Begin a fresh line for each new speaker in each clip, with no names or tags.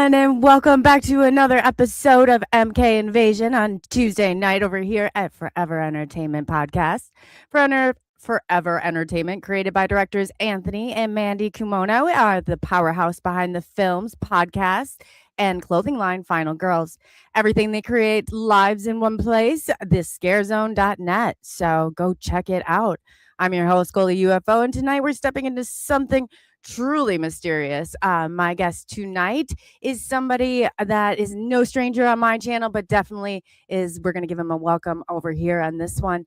everyone, and welcome back to another episode of MK Invasion on Tuesday night over here at Forever Entertainment Podcast. Forever Entertainment, created by directors Anthony and Mandy Kumono, are the powerhouse behind the films, podcasts, and clothing line Final Girls. Everything they create lives in one place, thescarezone.net. So go check it out. I'm your host, COLEY UFO, and tonight we're stepping into something truly mysterious. My guest tonight is somebody that is no stranger on my channel, but definitely we're going to give him a welcome over here on this one.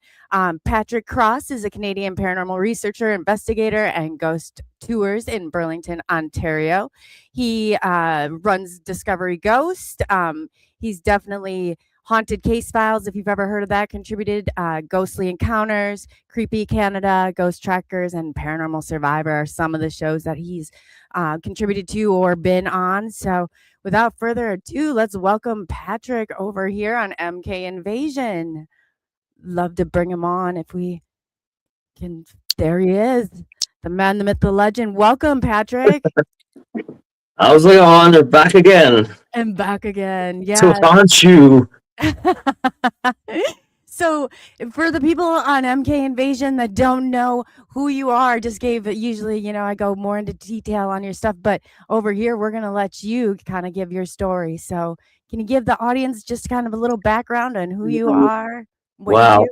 Patrick Cross is a Canadian paranormal researcher, investigator, and ghost tours in Burlington, Ontario. He runs Discovery Ghost. He's definitely Haunted Case Files, if you've ever heard of that, contributed. Ghostly Encounters, Creepy Canada, Ghost Trackers, and Paranormal Survivor are some of the shows that he's contributed to or been on. So without further ado, let's welcome Patrick over here on MK Invasion. Love to bring him on if we can. There he is, the man, the myth, the legend. Welcome, Patrick.
How's it on? They're back again.
And back again. Yeah.
To haunt you.
So for the people on MK Invasion that don't know who you are, usually, I go more into detail on your stuff, but over here, we're going to let you kind of give your story. So can you give the audience just kind of a little background on who you are?
Wow.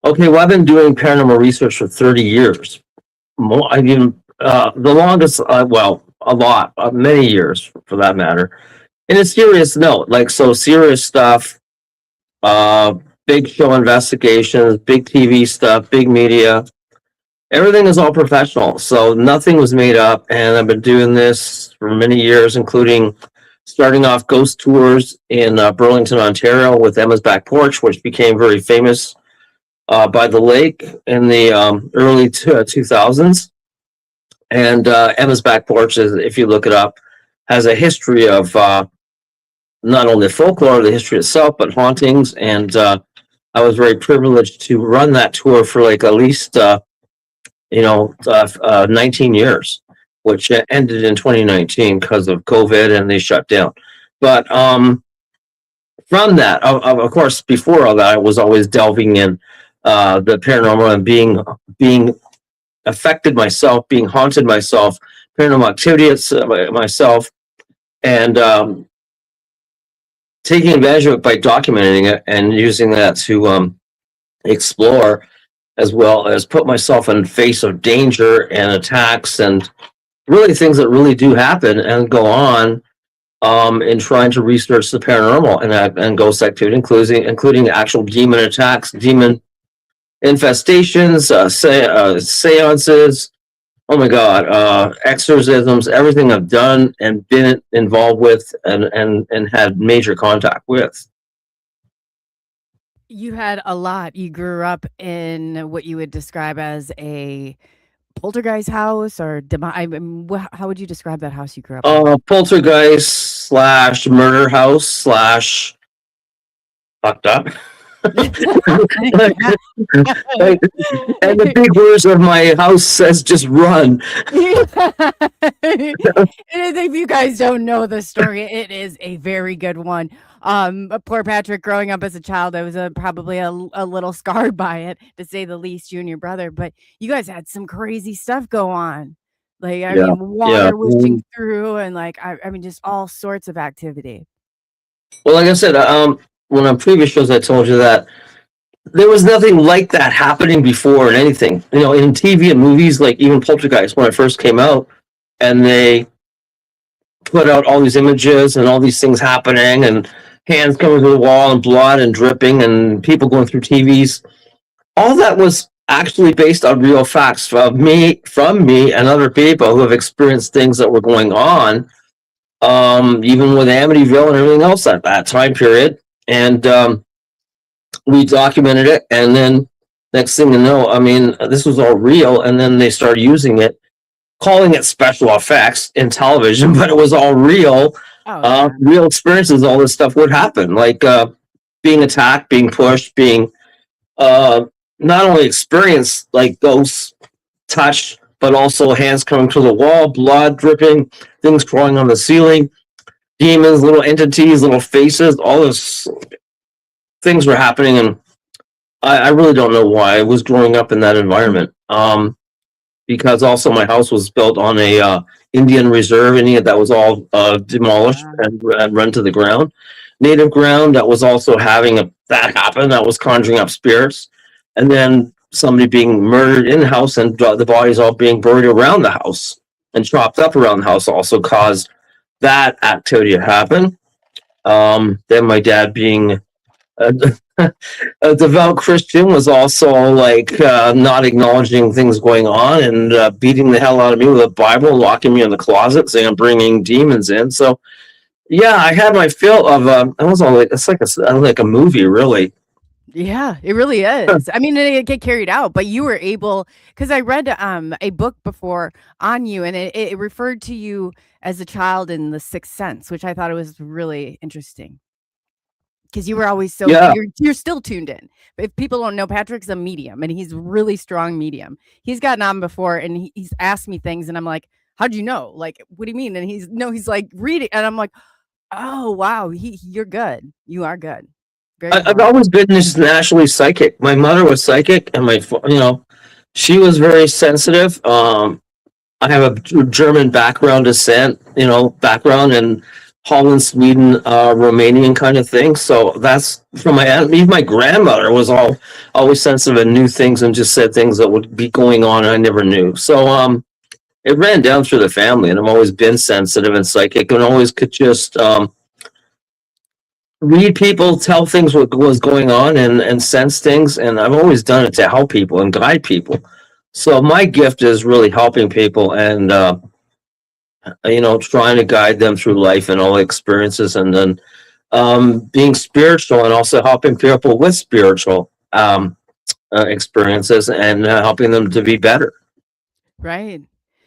Okay. Well, I've been doing paranormal research for 30 years. The longest, a lot, many years for that matter. And it's serious note, serious stuff, big show investigations, big TV stuff, big media. Everything is all professional. So nothing was made up. And I've been doing this for many years, including starting off ghost tours in Burlington, Ontario with Emma's Back Porch, which became very famous by the lake in the early 2000s. And Emma's Back Porch, if you look it up, has a history of not only folklore, the history itself, but hauntings. And I was very privileged to run that tour for at least 19 years, which ended in 2019 because of COVID and they shut down. But from that, of course, before all that, I was always delving in the paranormal and being affected myself, being haunted myself, paranormal activity myself, and taking advantage of it by documenting it and using that to explore, as well as put myself in face of danger and attacks and really things that really do happen and go on in trying to research the paranormal and ghost activity, including actual demon attacks, demon infestations, seances, oh my God, exorcisms, everything I've done and been involved with and had major contact with.
You had a lot. You grew up in what you would describe as a poltergeist house, or how would you describe that house you grew up in?
Poltergeist / murder house / fucked up. And the big words of my house says just run.
If you guys don't know the story, it is a very good one. Poor Patrick, growing up as a child, I was probably a little scarred by it, to say the least, you and your brother. But you guys had some crazy stuff go on. Water wishing through and just all sorts of activity.
Well, like I said, one of previous shows I told you that there was nothing like that happening before in anything. In TV and movies, like even Poltergeist, when it first came out, and they put out all these images and all these things happening and hands coming to the wall and blood and dripping and people going through TVs. All that was actually based on real facts from me and other people who have experienced things that were going on, even with Amityville and everything else at that time period. And we documented it, and then next thing you know, this was all real, and then they started using it, calling it special effects in television, but it was all real. Real experiences. All this stuff would happen, like being attacked, being pushed, being not only experienced like ghosts touch, but also hands coming to the wall, blood dripping. things crawling on the ceiling, demons, little entities, little faces, all those things were happening, and I really don't know why I was growing up in that environment. Because also my house was built on a Indian reserve, and that was all demolished and run to the ground. Native ground that was also having that happen. That was conjuring up spirits, and then somebody being murdered in the house, and the bodies all being buried around the house and chopped up around the house also caused that activity to happen. Then my dad being a, a devout Christian was also like not acknowledging things going on and beating the hell out of me with a Bible, locking me in the closet, saying I'm bringing demons in. So yeah, I had my fill of. It was all like it's like a movie, really.
Yeah, it really is. I mean, it get carried out, but you were able because I read a book before on you, and it referred to you as a child in The Sixth Sense, which I thought it was really interesting because you were always so
Yeah,
you're still tuned in. If people don't know, Patrick's a medium, and he's really strong medium. He's gotten on before, and he's asked me things, and I'm like, "How'd you know? Like, what do you mean?" And he's like, "Read it," and I'm like, "Oh wow, you're good. You are good." Very
I've
powerful.
always been just naturally psychic. My mother was psychic, and she was very sensitive. I have a German background descent, background in Holland, Sweden, Romanian kind of thing. So that's from my aunt. Even my grandmother was always sensitive and knew things and just said things that would be going on and I never knew. So it ran down through the family, and I've always been sensitive and psychic, and always could just read people, tell things what was going on, and sense things. And I've always done it to help people and guide people. So my gift is really helping people and trying to guide them through life and all the experiences, and then being spiritual and also helping people with spiritual experiences and helping them to be better.
Right.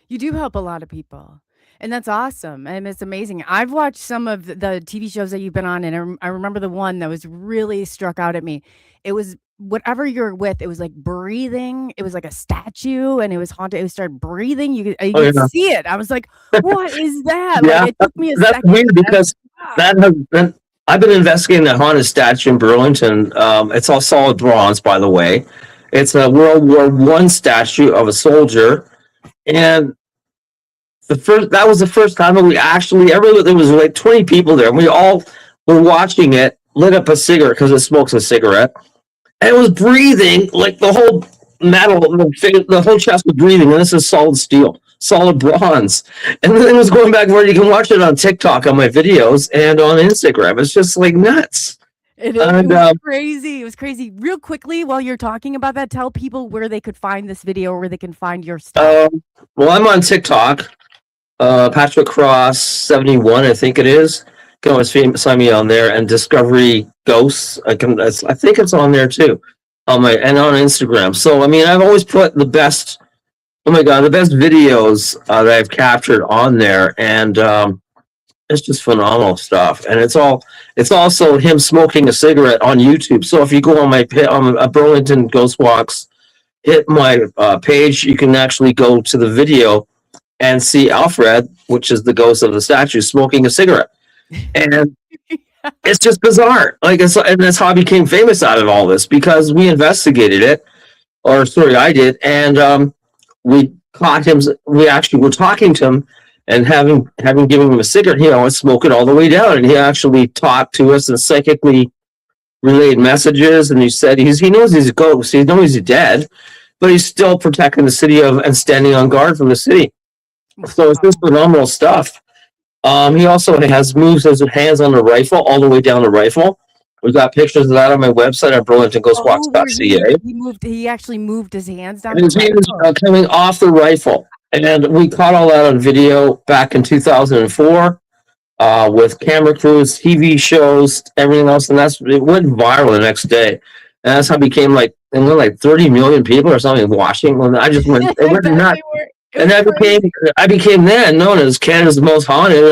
You do help a lot of people. And that's awesome. And it's amazing. I've watched some of the TV shows that you've been on, and I remember the one that was really struck out at me. It was whatever you're with, it was like breathing. It was like a statue, and it was haunted. It would start breathing. You
Oh
could
yeah,
see it. I was like, what is that? Like,
yeah.
it took me a
That's
second.
weird because
Wow.
that has been. I've been investigating the haunted statue in Burlington. It's all solid bronze, by the way. It's a World War I statue of a soldier, and that was the first time that we actually ever there was like 20 people there, and we all were watching it, lit up a cigarette because it smokes a cigarette, and it was breathing like the whole metal, the whole chest was breathing, and this is solid steel, solid bronze, and then it was going back and forth. You can watch it on TikTok on my videos and on Instagram. It's just like nuts.
It
And
was crazy. It was crazy. Real quickly, while you're talking about that, tell people where they could find this video or where they can find your stuff.
well, I'm on TikTok. Patrick Cross 71, I think it is. You can always find me on there, and Discovery Ghosts. I think it's on there too, on on Instagram. So I mean, I've always put the best. Oh my god, the best videos that I've captured on there, and it's just phenomenal stuff. And it's also him smoking a cigarette on YouTube. So if you go on my Burlington Ghost Walks, hit my page, you can actually go to the video and see Alfred, which is the ghost of the statue, smoking a cigarette. And it's just bizarre. And that's how I became famous out of all this, because we investigated it, or sorry, I did, and we caught him. We actually were talking to him and having given him a cigarette, he always smoked it all the way down, and he actually talked to us and psychically relayed messages. And he said he knows he's a ghost, he knows he's dead, but he's still protecting the city and standing on guard for the city. So it's just phenomenal stuff. He also moves his hands on the rifle all the way down the rifle. We've got pictures of that on my website at
Where
burlingtonghostwalks.ca.
he actually moved his hands down
And
the
his hands
rifle.
coming off the rifle. And we caught all that on video back in 2004 with camera crews, TV shows, everything else. And it went viral the next day. And that's how it became like 30 million people or something watching. Well, I just went, it
I
went
bet
nuts.
they were. It
And
was crazy.
I became then known as Canada's most haunted,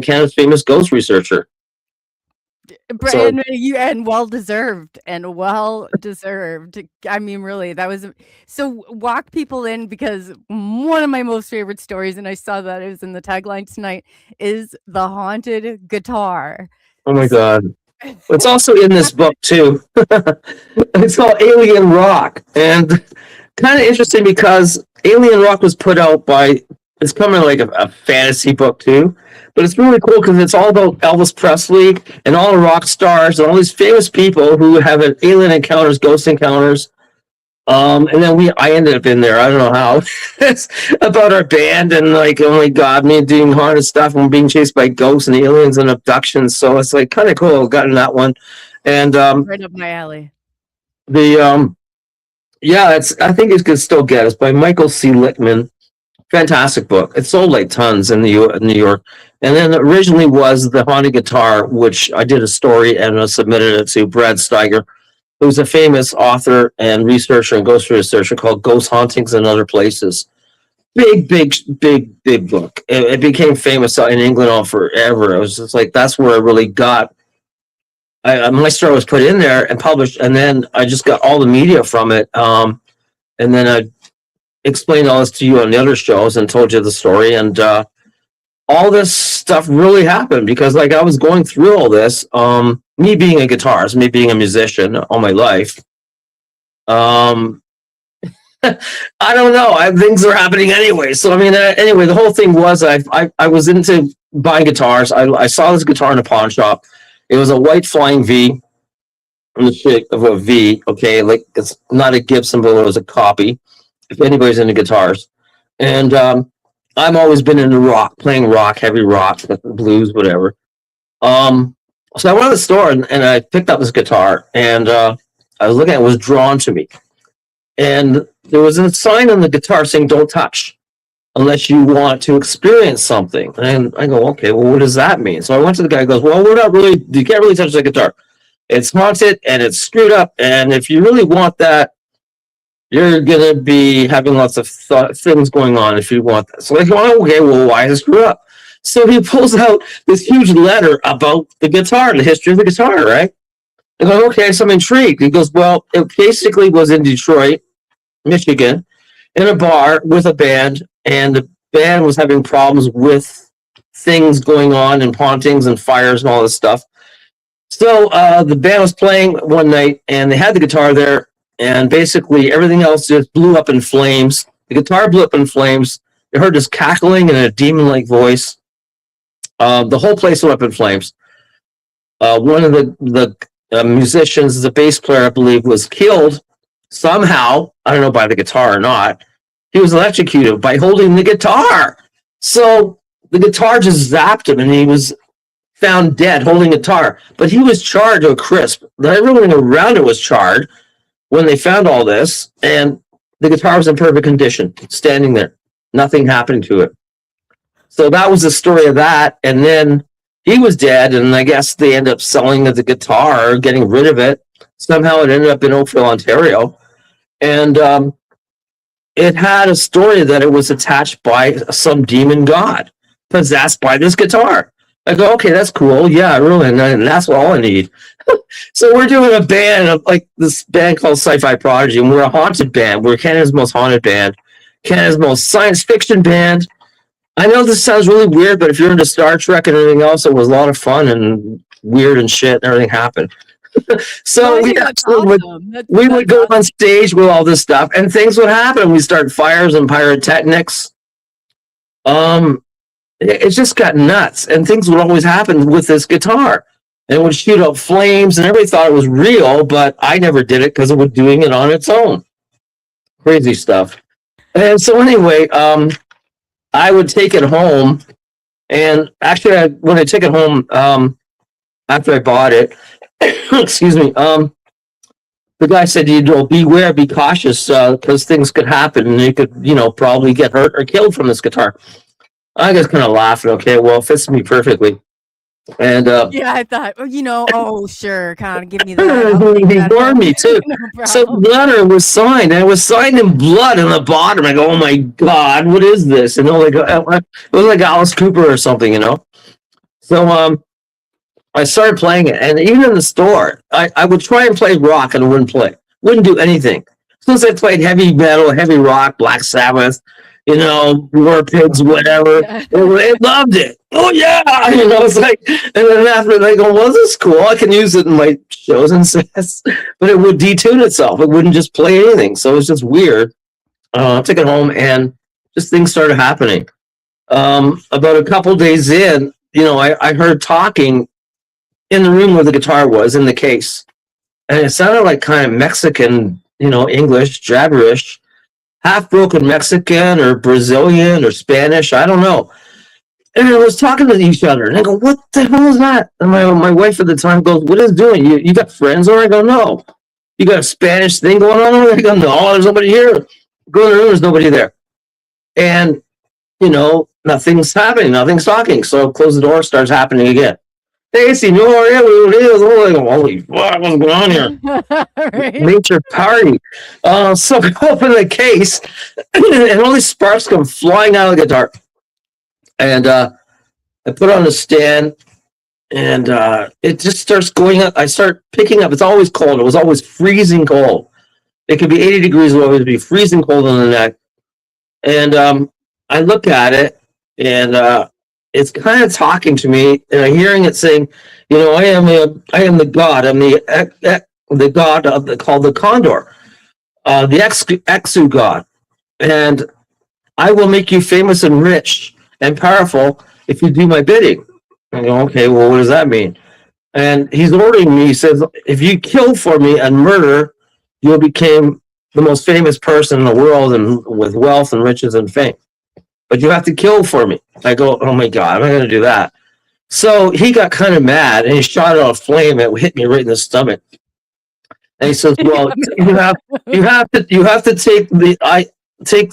Canada's famous ghost researcher. So,
And well deserved, and well deserved. I mean, really, that was so walk people in, because one of my most favorite stories, and I saw that it was in the tagline tonight, is the haunted guitar.
oh my
S-
God. It's also in this book too. It's called Alien Rock, and kind of interesting because Alien Rock was put out by. It's kind of like a fantasy book too, but it's really cool because it's all about Elvis Presley and all the rock stars and all these famous people who have alien encounters, ghost encounters. And then I ended up in there. I don't know how. It's about our band and like, oh my God, me doing haunted stuff and being chased by ghosts and aliens and abductions. So it's like kind of cool. Got in that one, and
right up my alley.
the yeah, it's I think it could still get. It's by Michael C. Littman. Fantastic book. It sold like tons in New York. And then originally was the haunted guitar, which I did a story and I submitted it to Brad Steiger, who's a famous author and researcher and ghost researcher, called Ghost Hauntings in Other Places. Big book. It became famous in England all forever. It was just like that's where I really got. My story was put in there and published, and then I just got all the media from it. And then I explained all this to you on the other shows and told you the story, and all this stuff really happened because like I was going through all this. Me being a guitarist, me being a musician all my life. I don't know. Things are happening anyway. So I mean, anyway, the whole thing was I was into buying guitars. I saw this guitar in a pawn shop. It was a white flying V, in the shape of a V. Okay, like it's not a Gibson, but it was a copy. If anybody's into guitars, and I've always been into rock, playing rock, heavy rock, blues, whatever. So I went to the store and I picked up this guitar, and I was looking at it, was drawn to me. And there was a sign on the guitar saying, "Don't touch unless you want to experience something." And I go, okay, well, what does that mean? So I went to the guy, who goes, well, you can't really touch the guitar. It's haunted and it's screwed up. And if you really want that, you're going to be having lots of things going on if you want that. So I go, okay, well, why is it screwed up? So he pulls out this huge letter about the guitar, the history of the guitar, right? I go, okay, so I'm intrigued. He goes, well, it basically was in Detroit, Michigan, in a bar with a band, and the band was having problems with things going on and hauntings and fires and all this stuff. So the band was playing one night, and they had the guitar there, and basically everything else just blew up in flames. The guitar blew up in flames. They heard this cackling and a demon-like voice. The whole place went up in flames. One of the musicians, the bass player, I believe, was killed somehow. I don't know by the guitar or not. He was electrocuted by holding the guitar. So the guitar just zapped him, and he was found dead holding a guitar. But he was charred to a crisp. Everything around it was charred when they found all this, and the guitar was in perfect condition, standing there, nothing happening to it. So that was the story of that. And then he was dead, and I guess they ended up selling the guitar, getting rid of it. Somehow it ended up in Oakville, Ontario. And it had a story that it was attached by some demon god, possessed by this guitar. I go, okay, that's cool. Yeah, really. And that's all I need. So we're doing a band of like this band called Sci-Fi Prodigy, and we're a haunted band. We're Canada's most haunted band, Canada's most science fiction band. I know this sounds really weird, but if you're into Star Trek and everything else, it was a lot of fun and weird and shit, and everything happened. So we would go on stage with all this stuff, and things would happen. We start fires and pyrotechnics. It just got nuts, and things would always happen with this guitar. And it would shoot up flames, and everybody thought it was real, but I never did it because it was doing it on its own. Crazy stuff. And so anyway, I would take it home, and actually, when I took it home, after I bought it, excuse me, the guy said, beware, be cautious, because things could happen, and you could, probably get hurt or killed from this guitar. I just kind of laughed. Okay, well, it fits me perfectly. And
yeah, I thought, oh, sure, kind of give me that.
He warned me too. No, so the letter was signed, and it was signed in blood on the bottom. I go, oh my God, what is this? And it was like Alice Cooper or something, So I started playing it, and even in the store, I would try and play rock and it wouldn't play. Wouldn't do anything. Since I played heavy metal, heavy rock, Black Sabbath, War Pigs, whatever, it loved it. Oh yeah, it's like, and then after they go, well, this is cool. I can use it in my shows and sets, but it would detune itself. It wouldn't just play anything. So it was just weird. I took it home, and just things started happening. About a couple days in, I heard talking in the room where the guitar was in the case, and it sounded like kind of Mexican, English, jabberish, half broken Mexican or Brazilian or Spanish, I don't know. And it was talking to each other, and I go, "What the hell is that?" And my wife at the time goes, "What is it doing? You got friends over?" I go, "No." "You got a Spanish thing going on over there?" I go, "No, there's nobody here." Go in the room, there's nobody there, and nothing's happening, nothing's talking. So close the door, starts happening again. "Hey, senor, yeah, what it is?" Oh, like, holy fuck, what's going on here? Right. Nature party. So I open the case, and all these sparks come flying out of the guitar. And I put it on the stand, and it just starts going up. I start picking up. It's always cold. It was always freezing cold. It could be 80 degrees, it would always be freezing cold on the neck. And I look at it, and it's kind of talking to me, and I'm hearing it saying, I am the god. I'm the god called the Condor, the Exu god, and I will make you famous and rich and powerful if you do my bidding. I go, okay, well, what does that mean? And he's ordering me. He says, if you kill for me and murder, you'll become the most famous person in the world and with wealth and riches and fame. But you have to kill for me. I go, oh my God, I'm not going to do that. So he got kind of mad, and he shot out a flame that hit me right in the stomach. And he says, well, you have to take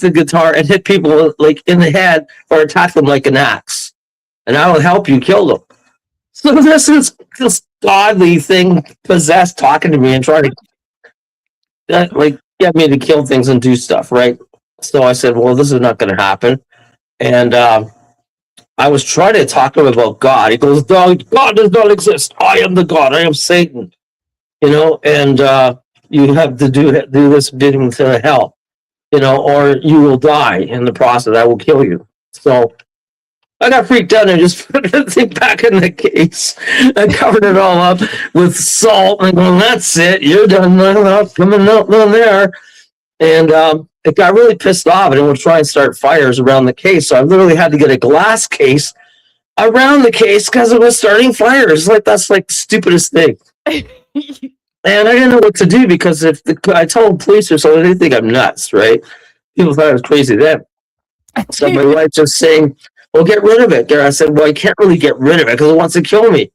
the guitar and hit people like in the head or attack them like an axe, and I will help you kill them. So this is this godly thing possessed talking to me and trying to get me to kill things and do stuff, right? So I said, well, this is not going to happen. And I was trying to talk to him about God. He goes, God does not exist. I am the God. I am Satan. And you have to do this bidding to hell, or you will die in the process. I will kill you. So I got freaked out, and I just put the thing back in the case. I covered it all up with salt, and going, that's it. You're done. Coming out down there. And it got really pissed off, and it would try and start fires around the case. So I literally had to get a glass case around the case because it was starting fires. That's like the stupidest thing. And I didn't know what to do, because if I told police or something, they think I'm nuts, right? People thought I was crazy then. So my wife just saying, well, get rid of it. I said, well, I can't really get rid of it because it wants to kill me.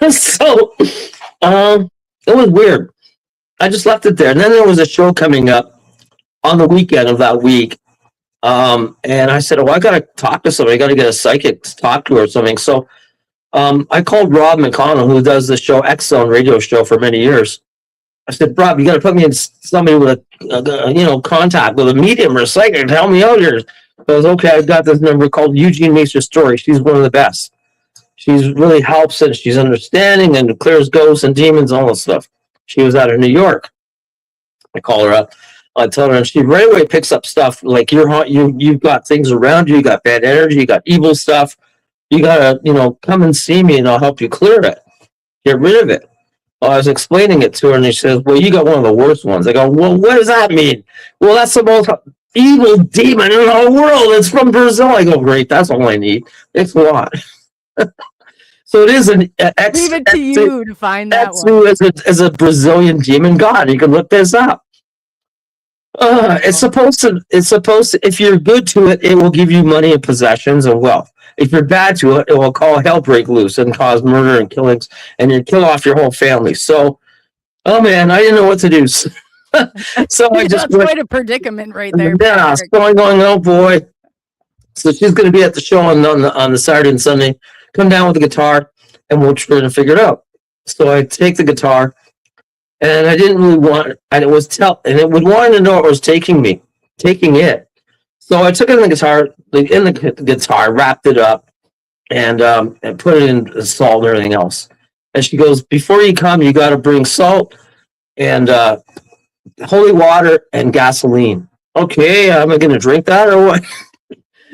So it was weird. I just left it there. And then there was a show coming up on the weekend of that week. And I said, I got to talk to somebody. I got to get a psychic to talk to her or something. So I called Rob McConnell, who does the show X Zone radio show for many years. I said, Rob, you got to put me in somebody with a contact with a medium or a psychic to help me out here. I goes, okay, I've got this number called Eugene Makes Your Story. She's one of the best. She's really helps it. She's understanding and clears ghosts and demons, all this stuff. She was out of New York. I call her up. I tell her, and she right away picks up stuff like you've got things around you. You got bad energy. You got evil stuff. You gotta, come and see me, and I'll help you clear it. Get rid of it. Well, I was explaining it to her, and she says, well, you got one of the worst ones. I go, well, what does that mean? Well, that's the most evil demon in the whole world. It's from Brazil. I go, great, that's all I need. It's a lot. So it is an X.
Leave it to you to find that
one. As a Brazilian demon god. You can look this up. It's supposed to, if you're good to it, it will give you money and possessions and wealth. If you're bad to it, it will call hell break loose and cause murder and killings, and you kill off your whole family. So, oh man, I didn't know what to do. So I just
that's quite a predicament right there.
Yeah, so I'm going, oh boy. So she's going to be at the show on the Saturday and Sunday. Come down with the guitar, and we'll try to figure it out. So I take the guitar, and I didn't really want, and it would want to know where it was taking it. So I took it in the guitar, wrapped it up, and put it in salt and everything else. And she goes, before you come, you got to bring salt and holy water and gasoline. Okay, am I going to drink that or what?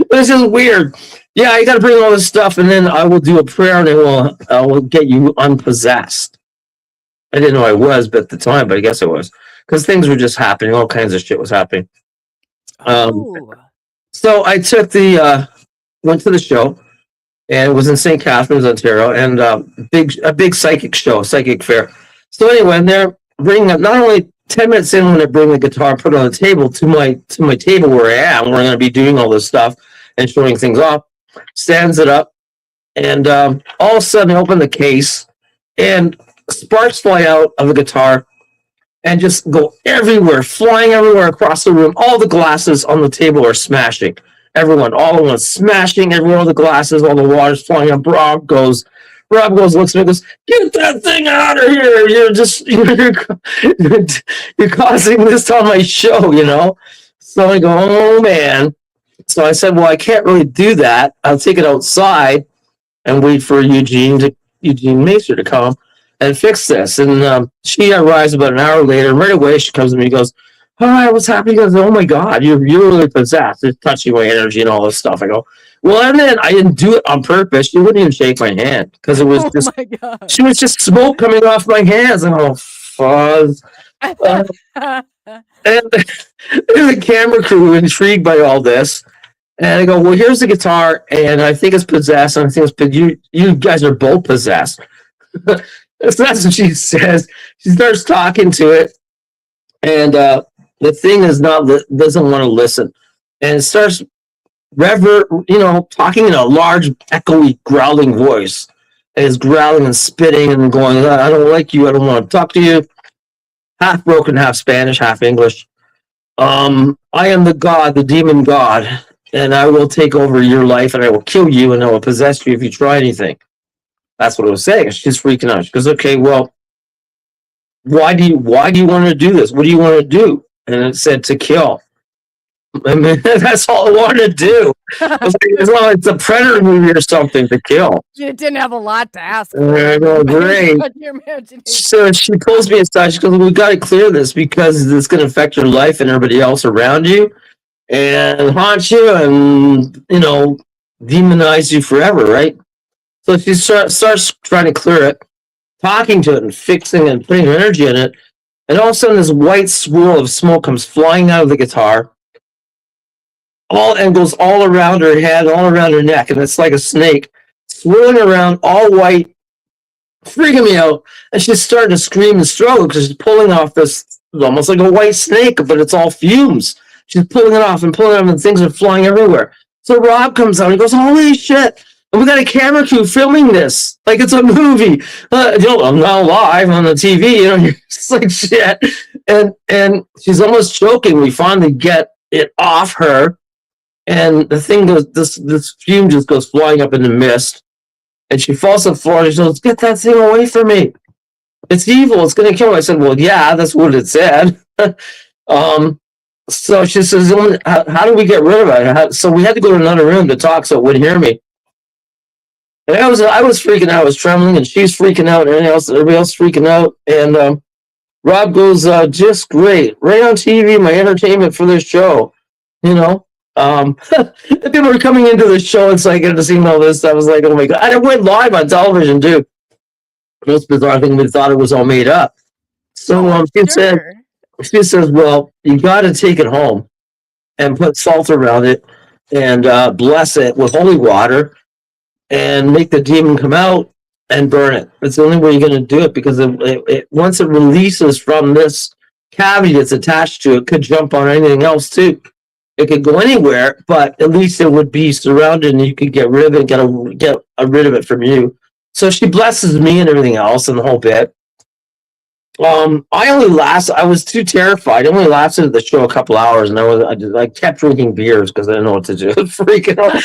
This is weird. Yeah, you got to bring all this stuff, and then I will do a prayer, and I will get you unpossessed. I didn't know I was, but at the time, but I guess I was because things were just happening. All kinds of shit was happening.
Oh.
So I took went to the show, and it was in St. Catharines, Ontario, and a big psychic show, psychic fair. So anyway, and they're bringing up not only 10 minutes in when they bring the guitar, put it on the table to my table where I am, where I'm going to be doing all this stuff and showing things off. Stands it up, and all of a sudden, I open the case, and sparks fly out of the guitar and just go everywhere, flying everywhere across the room. All the glasses on the table are smashing. Everyone, all of them smashing everywhere. All the glasses, all the water's flying up. Rob goes, looks at me, goes, get that thing out of here. You're causing this on my show, you know? So I go, oh man. So I said, well, I can't really do that. I'll take it outside and wait for Eugene Macer to come and fix this. And she arrives about an hour later, and right away she comes to me and goes, all right, what's happening? He goes, oh my God, you're really possessed. It's touching my energy and all this stuff. I go, well, and then I didn't do it on purpose. She wouldn't even shake my hand because it was just,
my God.
she was just smoke coming off my hands. And oh, fuzz. And there's a camera crew intrigued by all this. And I go, well, here's the guitar, and I think it's possessed. And I think you guys are both possessed. So that's what she says. She starts talking to it, and the thing doesn't want to listen, and it starts talking in a large, echoey, growling voice. And it's growling and spitting and going, I don't like you. I don't want to talk to you. Half broken, half Spanish, half English. I am the god, the demon god, and I will take over your life, and I will kill you, and I will possess you if you try anything. That's what it was saying. She's freaking out. She goes, okay, well, why do you want to do this? What do you want to do? And it said to kill. I mean, that's all I wanted to do. As long as it's a Predator movie or something, to kill.
You didn't have a lot to ask.
I go, great. So she pulls me aside. She goes, we got to clear this because it's going to affect your life and everybody else around you and haunt you and, demonize you forever, right? So she starts trying to clear it, talking to it and fixing and putting her energy in it. And all of a sudden, this white swirl of smoke comes flying out of the guitar, and goes all around her head, all around her neck, and it's like a snake swirling around, all white, freaking me out. And she's starting to scream and struggle because she's pulling off this almost like a white snake, but it's all fumes. She's pulling it off, and things are flying everywhere. So Rob comes out and he goes, holy shit. And we got a camera crew filming this like it's a movie. I'm not live on the TV. You're just like shit. And she's almost choking. We finally get it off her, and the thing goes. This fume just goes flying up in the mist, and she falls to the floor. And she goes, "Get that thing away from me! It's evil. It's going to kill me." I said, "Well, yeah, that's what it said." So she says, "How do we get rid of it?" So we had to go to another room to talk so it wouldn't hear me. And I was freaking out. I was trembling, and she's freaking out, and everybody else freaking out. And Rob goes, just great. Right on TV, my entertainment for this show. People were coming into the show, and so I get to see all this. I was like, oh my God. And it went live on television, too. The most bizarre thing, we thought it was all made up. So she says, well, you got to take it home and put salt around it and bless it with holy water and make the demon come out and burn it. That's the only way you're going to do it, because it once it releases from this cavity that's attached to it, could jump on anything else too. It could go anywhere, but at least it would be surrounded, and you could get rid of it, get rid of it from you. So she blesses me and everything else and the whole bit. I was too terrified. I only lasted at the show a couple hours, and I kept drinking beers because I didn't know what to do. Freaking out.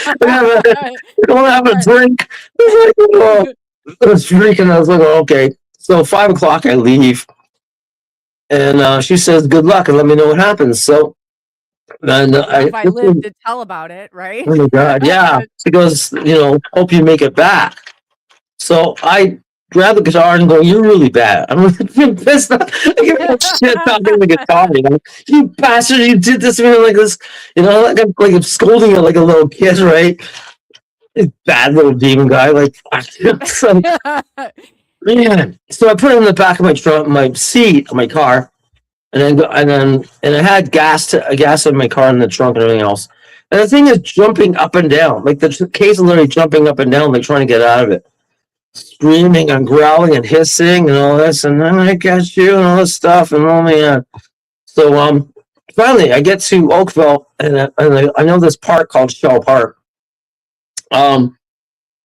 Don't have a drink. I was freaking. I was like, oh, okay. So 5:00, I leave, and she says, "Good luck, and let me know what happens." So And
Not if I live to tell about it, right?
oh my God, yeah. She goes, hope you make it back. So I grab the guitar and go, "You're really bad." I'm really pissed off. I give her shit talking the guitar, You bastard, you did this to me like this, I'm scolding her like a little kid, right? This bad little demon guy, like, so, man. So I put it in the back of my trunk, my seat of my car, and I had gas in my car in the trunk and everything else. And the thing is jumping up and down, like the case is literally jumping up and down, like trying to get out of it, screaming and growling and hissing and all this, and then I got you and all this stuff, and oh man. So finally I get to Oakville, and I know this park called Shell Park.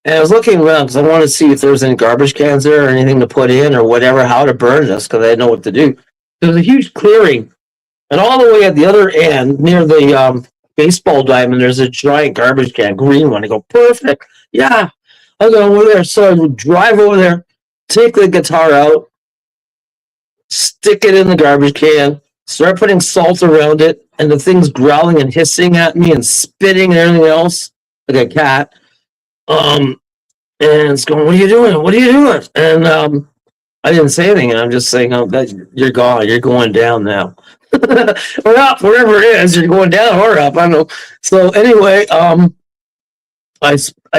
And I was looking around because I wanted to see if there was any garbage cans there or anything to put in or whatever, how to burn this, because I didn't know what to do. There was a huge clearing, and all the way at the other end, near the baseball diamond, there's a giant garbage can, green one. I go, perfect. Yeah, I'll go over there. So I would drive over there, take the guitar out, stick it in the garbage can, start putting salt around it, and the thing's growling and hissing at me and spitting and everything else like a cat. And it's going, "What are you doing? What are you doing?" And I didn't say anything. And I'm just saying, "Oh, that you're gone. You're going down now, or up, wherever it is. You're going down or up. I don't know." So anyway, I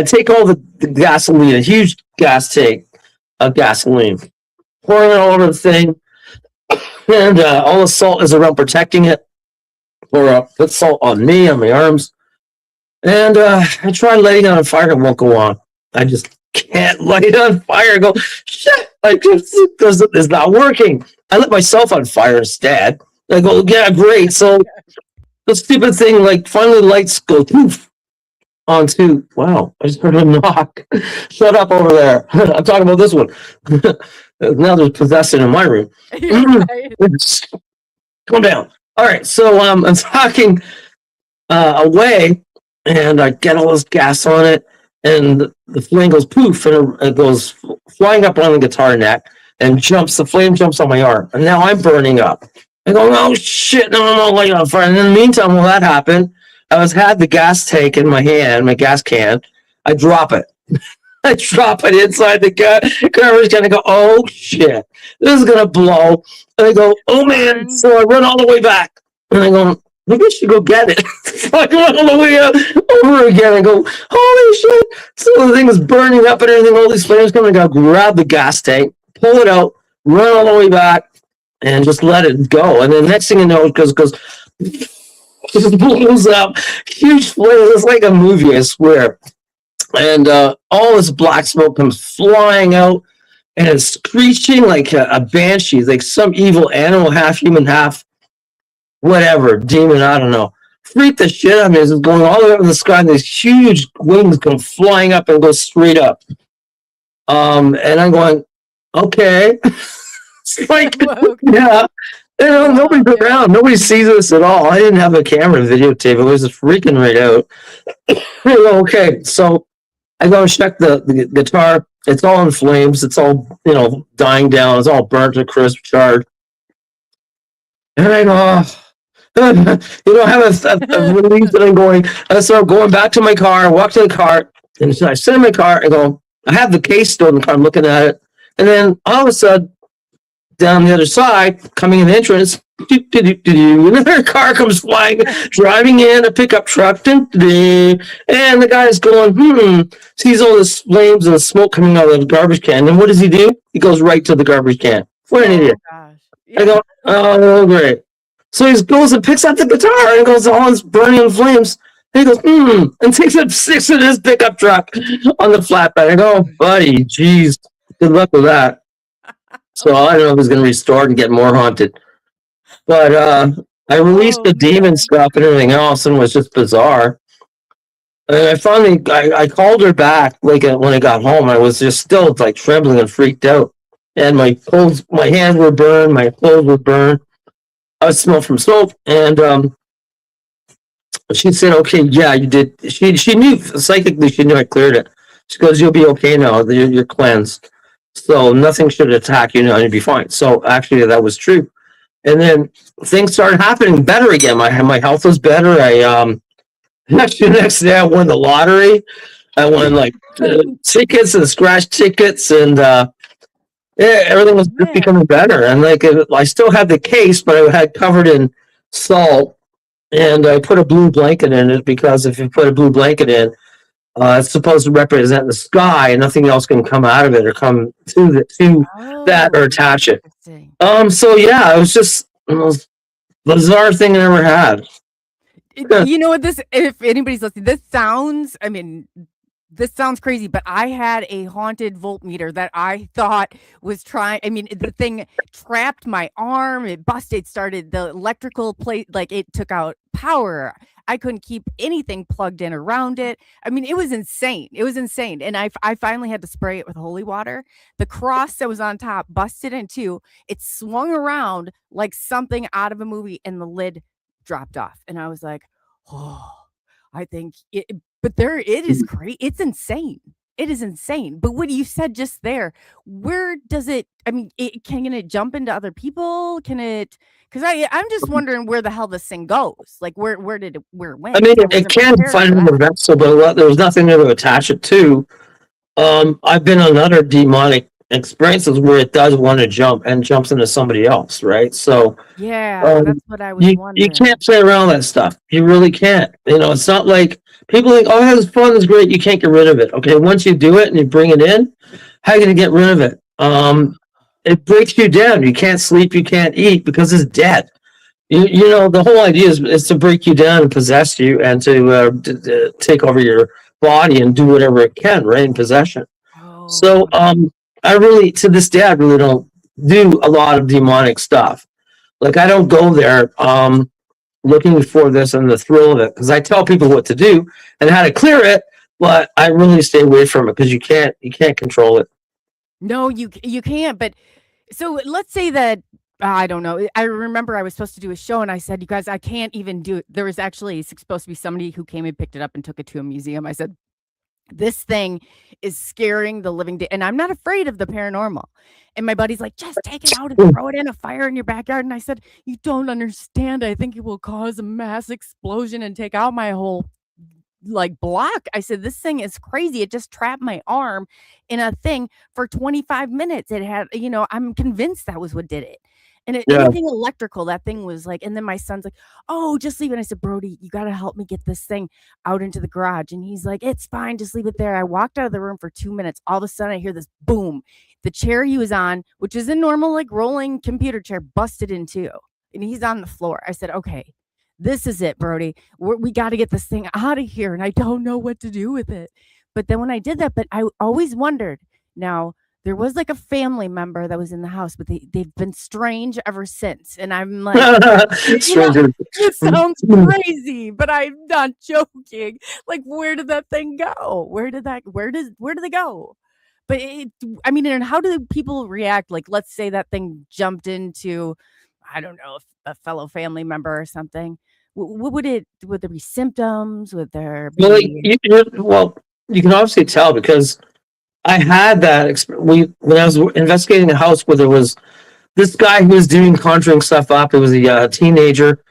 take all the gasoline, a huge gas tank of gasoline, pouring it all over the thing, and all the salt is around protecting it. Put salt on me, on my arms. And I tried lighting it on fire, it won't go on. I just can't light it on fire. I go, shit, it's not working. I lit myself on fire instead. I go, yeah, great. So the stupid thing, like, finally lights go poof onto, wow, I just heard a knock. Shut up over there. I'm talking about this one. Now there's possession in my room.
Right.
Calm down. All right, so I'm talking away, and I get all this gas on it, and the flame goes poof, and it goes flying up on the guitar neck, and the flame jumps on my arm, and now I'm burning up. I go, "Oh shit, no, light on fire." And in the meantime, while that happened, had the gas tank in my hand, my gas can. I drop it. I drop it inside the garbage can. I go, "Oh shit, this is gonna blow." And I go, "Oh man!" So I run all the way back, and I go, "Maybe I should go get it." So I run all the way up over again. I go, "Holy shit!" So the thing is burning up and everything. All these flames coming. I go grab the gas tank, pull it out, run all the way back, and just let it go. And then next thing you know, it goes just blows up. Huge flames. It's like a movie, I swear. And all this black smoke comes flying out, and it's screeching like a banshee, like some evil animal, half human, half whatever, demon, I don't know. Freaked the shit out of me. It's going all the way up in the sky, and these huge wings come flying up and go straight up. And I'm going, okay. It's like, yeah. Nobody's around. Nobody sees this at all. I didn't have a camera videotape. It was just freaking right out. Okay, so I go and check the guitar. It's all in flames. It's all, dying down. It's all burnt to crisp, charred. And I go, have a relief that I'm going. I start going back to my car, walk to the car, and so I sit in my car and go, I have the case still in the car, I'm looking at it. And then all of a sudden, down the other side, coming in the entrance, another car comes flying, driving in a pickup truck, and the guy's going, sees all this flames and the smoke coming out of the garbage can. And what does he do? He goes right to the garbage can. What an idiot. Gosh. Yeah. I go, oh, great. So he goes and picks up the guitar and goes, all this burning in flames. And he goes, and takes up 6 of his pickup truck on the flatbed. I go, oh, buddy, geez, good luck with that. So I don't know if he's going to restore it and get more haunted. But I released the demon stuff and everything else, and it was just bizarre. And I finally, I called her back like when I got home. I was just still like trembling and freaked out. And my hands were burned, my clothes were burned. I was smelling from smoke, and she said, "Okay, yeah, you did." She knew psychically. She knew I cleared it. She goes, "You'll be okay now. You're cleansed, so nothing should attack you now, and you'll be fine." So actually, that was true. And then things started happening better again. My health was better. Actually, the next day I won the lottery. I won like tickets and scratch tickets, and yeah, everything was just
Man.
becoming better. And like I still had the case, but I had covered in salt, and I put a blue blanket in it because if you put a blue blanket in, it's supposed to represent the sky, and nothing else can come out of it or come to that or
Oh,
attach it.
interesting.
So yeah, it was just the most bizarre thing I ever had.
You know what this if anybody's listening, this sounds crazy, but I had a haunted voltmeter that I thought was trying. I mean, the thing trapped my arm. It busted, started the electrical plate, like it took out power. I couldn't keep anything plugged in around it. I mean, it was insane. It was insane. And I finally had to spray it with holy water. The cross that was on top busted in two. It swung around like something out of a movie, and the lid dropped off. And I was like, oh, I think it, but there it is great. It's insane. It is insane. But what you said just there, where does it? I mean, can it jump into other people? Can it? Because I'm just wondering where the hell this thing goes. Like where it
I
went?
mean,
'Cause I
it
wasn't
can
prepared
find
for that.
another vessel, but there was nothing there to attach it to. I've been on other demonic experiences where it does want to jump and jumps into somebody else, right? So
Yeah,
um,
that's what I was
you can't
wondering.
play around with that stuff. You really can't. It's not like people think, oh, it's fun, it's great. You can't get rid of it. Okay, once you do it and you bring it in, how are you going to get rid of it? It breaks you down. You can't sleep, you can't eat because it's dead. The whole idea is to break you down and possess you and to take over your body and do whatever it can, right? In possession. So,
Oh,
I really, to this day, I really don't do a lot of demonic stuff. Like, I don't go there, looking for this and the thrill of it because I tell people what to do and how to clear it, but I really stay away from it because you can't control it.
no, you can't. But so let's say that I don't know. I remember I was supposed to do a show, and I said, "You guys, I can't even do it." There was actually supposed to be somebody who came and picked it up and took it to a museum. I said, "This thing is scaring the living and I'm not afraid of the paranormal." And my buddy's like, "Just take it out and throw it in a fire in your backyard." And I said, "You don't understand. I think it will cause a mass explosion and take out my whole like block." I said, "This thing is crazy. It just trapped my arm in a thing for 25 minutes. It had, I'm convinced that was what did it." And
Yeah.
anything electrical, that thing was like, and then my son's like, "Oh, just leave it." I said, "Brody, you got to help me get this thing out into the garage." And he's like, "It's fine. Just leave it there." I walked out of the room for 2 minutes. All of a sudden, I hear this boom. The chair he was on, which is a normal, like rolling computer chair, busted in two. And he's on the floor. I said, "Okay, this is it, Brody. We got to get this thing out of here." And I don't know what to do with it. But then when I did that, but I always wondered now, there was like a family member that was in the house, but they've been strange ever since. And I'm like,
Stranger.
it sounds crazy, but I'm not joking. Like, where did that thing go? Where did they go? But I mean, and how do people react? Like, let's say that thing jumped into, I don't know, a fellow family member or something. What would there be symptoms? Would there
Well,
be?
you can obviously tell because I had that. When I was investigating a house where there was this guy who was doing conjuring stuff up. It was a teenager.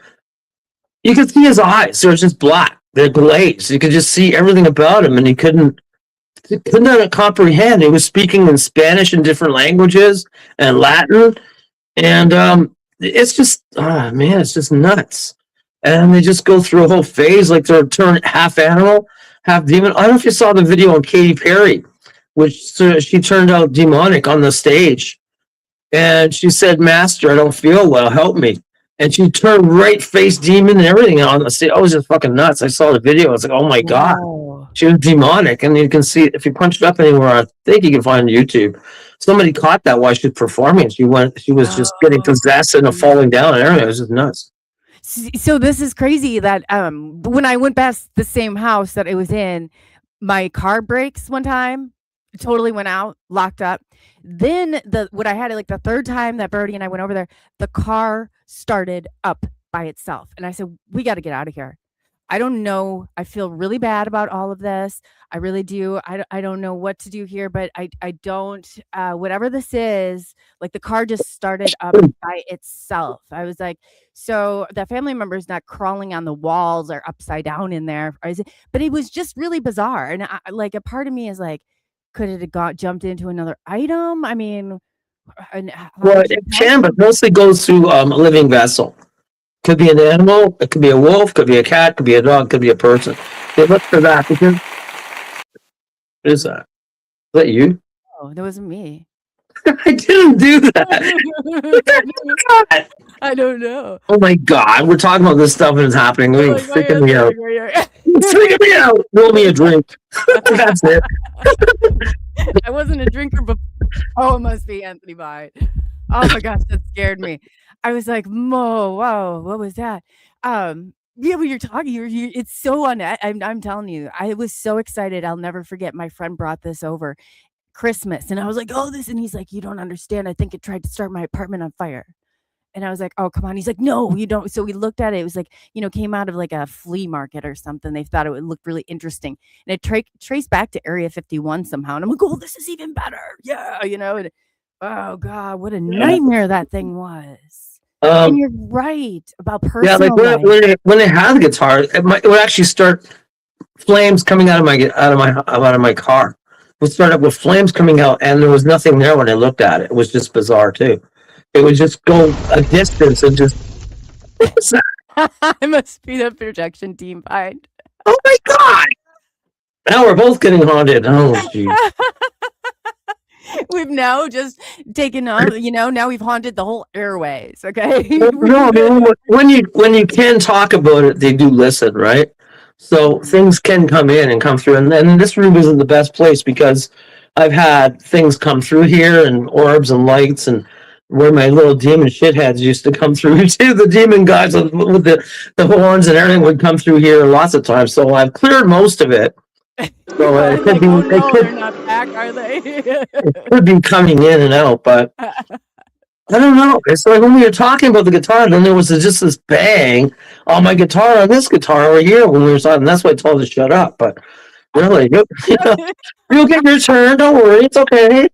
You could see his eyes; they're just black. They're glazed. You could just see everything about him, and he couldn't comprehend. He was speaking in Spanish and different languages and Latin, and it's just, man, it's just nuts. And they just go through a whole phase, like they're turned half animal, half demon. I don't know if you saw the video on Katy Perry, which she turned out demonic on the stage, and she said, "Master, I don't feel well. Help me." And she turned right face demon and everything on the stage. I was just fucking nuts. I saw the video. I was like, "Oh my god."
Whoa.
She was demonic, and you can see if you punch it up anywhere. I think you can find on YouTube. Somebody caught that while she was performing. She was just getting
Oh,
possessed and falling down and everything. It was just nuts.
so this is crazy that when I went past the same house that it was in, my car brakes one time totally went out, locked up. Then what I had like the third time that Birdie and I went over there, the car started up by itself. And I said, "We got to get out of here." I don't know. I feel really bad about all of this. I really do. I don't know what to do here, but I don't, whatever this is, like the car just started up by itself. I was like, so the family member is not crawling on the walls or upside down in there. But it was just really bizarre. And like a part of me is like, could it have jumped into another item? I mean, and how
Well,
would you
it
test
can, but mostly goes through a living vessel. Could be an animal, it could be a wolf, could be a cat, could be a dog, could be a person. They look for that because what is that? Is that you?
Oh, that wasn't me.
I didn't do that. God.
I don't know.
Oh my god, we're talking about this stuff and it's happening.
I'm
It's
like, "My
freaking
hands
me
are
out.
like,
It's freaking me out. Roll me a drink. That's it.
I wasn't a drinker before. Oh, it must be Anthony Bide. Oh my gosh, that scared me. I was like, whoa, what was that?" Yeah, when you're talking, it's so I'm telling you, I was so excited. I'll never forget. My friend brought this over Christmas, and I was like, "Oh, this," and he's like, "You don't understand. I think it tried to start my apartment on fire." And I was like, "Oh, come on." He's like, "No, you don't." So we looked at it. It was like, came out of like a flea market or something. They thought it would look really interesting. And it traced back to Area 51 somehow. And I'm like, "Oh, this is even better." Yeah, And oh God, what a
Yeah.
nightmare that thing was. And
Um,
you're right about
yeah, like
personal life.
when it has a guitar, it would actually start flames coming out of my car. It would start up with flames coming out, and there was nothing there when I looked at it. It was just bizarre too. It would just go a distance and just.
I must be the projection team behind.
Oh my god! Now we're both getting haunted. Oh jeez.
We've now just taken on, now we've haunted the whole airways. Okay.
No, I mean, when you can talk about it, they do listen, right? So things can come in and come through, and then this room isn't the best place because I've had things come through here and orbs and lights and where my little demon shitheads used to come through too. The demon guys with the horns and everything would come through here lots of times. So I've cleared most of it. So it could
Like,
be
oh no, they're not back, are they?
it could be coming in and out, but I don't know. It's like when we were talking about the guitar, then there was just this bang on my guitar on this guitar over here when we were talking. That's why I told her to shut up. But really, you'll get your turn. Don't worry. It's okay.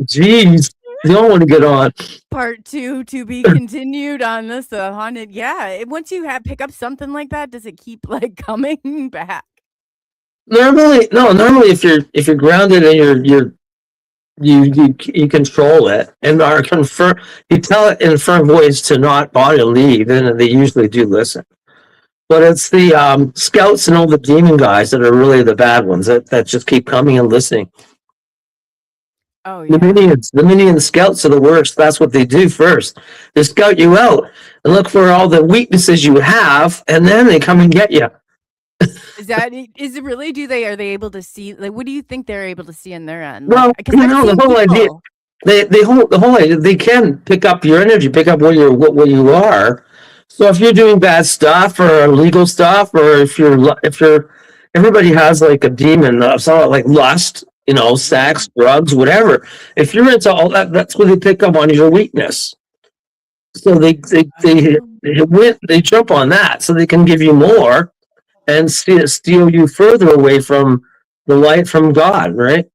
Geez. You don't want to get on.
Part 2 to be continued on this haunted. Yeah, once you pick up something like that, does it keep like coming back?
Normally, no. Normally, if you're grounded and you control it and are confirm. You tell it in firm voice to not bother leave, and they usually do listen. But it's the scouts and all the demon guys that are really the bad ones that just keep coming and listening.
Oh yeah.
The minion scouts are the worst. That's what they do first. They scout you out and look for all the weaknesses you have, and then they come and get you.
Is it really? Are they able to see? Like, what do you think they're able to see on their end?
Well,
Because I've seen
the whole idea.
people.
The whole idea. They can pick up your energy, pick up what you are. So if you're doing bad stuff or illegal stuff, or if you're everybody has like a demon, something like lust, sex, drugs, whatever. If you're into all that, that's what they pick up on, is your weakness. So they jump on that, so they can give you more and steal you further away from the light from God, right?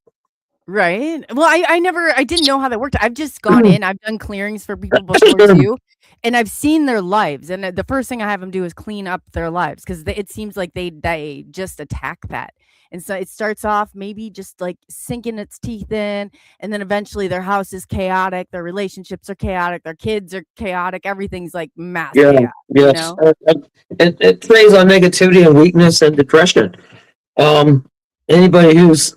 Right. Well, I didn't know how that worked. I've just gone in. I've done clearings for people before too, and I've seen their lives. And the first thing I have them do is clean up their lives because it seems like they just attack that. And so it starts off maybe just like sinking its teeth in, and then eventually their house is chaotic, their relationships are chaotic, their kids are chaotic, everything's like mass chaos.
Yes. It preys on negativity and weakness and depression. Anybody who's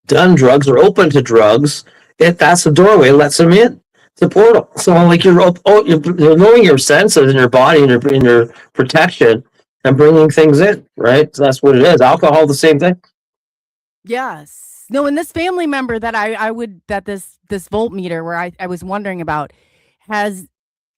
done drugs or open to drugs, that's a doorway, lets them in. It's a portal. So like you're knowing your senses in your body and your protection and bringing things in, right? So that's what it is. Alcohol, the same thing.
Yes. No, and this family member that this voltmeter where I was wondering about has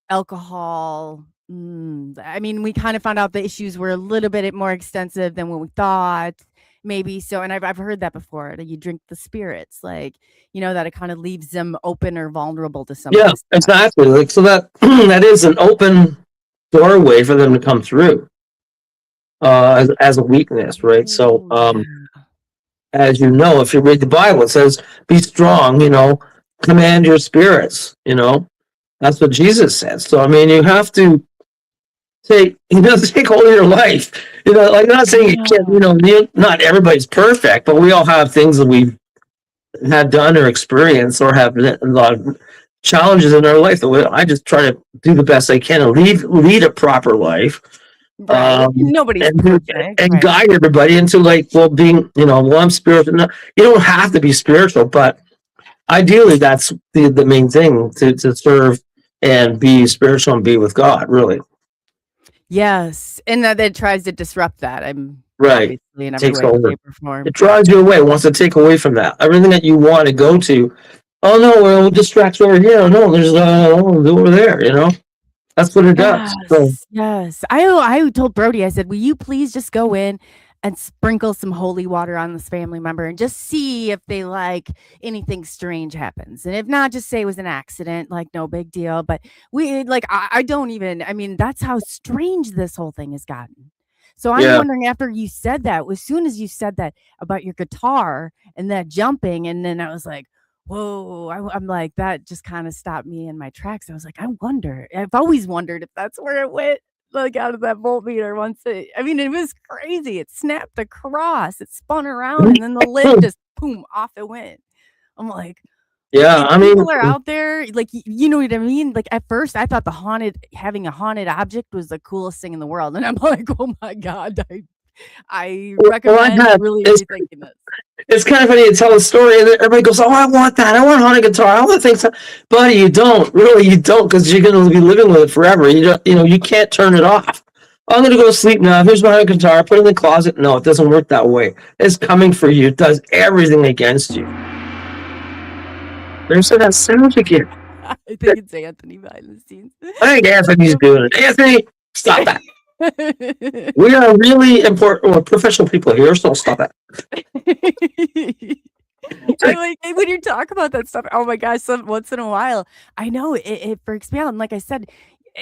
alcohol. I mean, we kind of found out the issues were a little bit more extensive than what we thought. Maybe so, and I've heard that before. That you drink the spirits, like that it kind of leaves them open or vulnerable to some.
Yeah, exactly. Like so that that is an open doorway for them to come through. as a weakness, right? So,
Oh, yeah.
as you know, if you read the Bible, it says, "Be strong." Command your spirits. That's what Jesus said. So, I mean, you have to take hold of your life. Like, I'm not saying you can't.
Yeah.
Not everybody's perfect, but we all have things that we've had done or experienced, or have a lot of challenges in our life. I just try to do the best I can and lead a proper life,
Right.
um,
Nobody's
and
perfect.
and
Right.
guide everybody into, like, well, being, I'm spiritual. No, you don't have to be spiritual, but ideally, that's the main thing, to serve and be spiritual and be with God. Really,
Yes. And that it tries to disrupt that. I'm
right?
obviously in every
Takes
way,
over.
shape, or
It
form.
drives you away. Wants to take away from that. Everything that you want to go to. Oh no, well, distracts over here. Oh no, there's over there. That's what it does. So
Yes, yes. I told Brody, I said, "Will you please just go in and sprinkle some holy water on this family member and just see if they like anything strange happens. And if not, just say it was an accident, like no big deal." But we like I don't even I mean, that's how strange this whole thing has gotten. So I'm
yeah,
wondering after you said that, as soon as you said that about your guitar and that jumping, and then I was like, whoa, I'm like, that just kind of stopped me in my tracks. I was like, I wonder. I've always wondered if that's where it went, like out of that voltmeter once I mean, it was crazy. It snapped across, it spun around, and then the lid just boom, off it went. I'm like,
yeah.
if
I mean,
people are out there, like, you know what I mean? Like, at first, I thought having a haunted object was the coolest thing in the world. And I'm like, oh my God, I
well, I
recommend
had
really
it's
rethinking this.
it's kind of funny to tell a story, and then everybody goes, "Oh, I want that. I want a haunted guitar. I want things." Buddy, you don't really, you don't, because you're going to be living with it forever. You can't turn it off. I'm going to go to sleep now. Here's my haunted guitar. Put it in the closet. No, it doesn't work that way. It's coming for you. It does everything against you. There's that sound again.
I think it's Anthony behind the scenes.
I think Anthony's doing it. Anthony, stop that.
I
We are really important, well, professional people here, so stop it.
like when you talk about that stuff. Oh my gosh! Once in a while, I know it freaks me out. And like I said,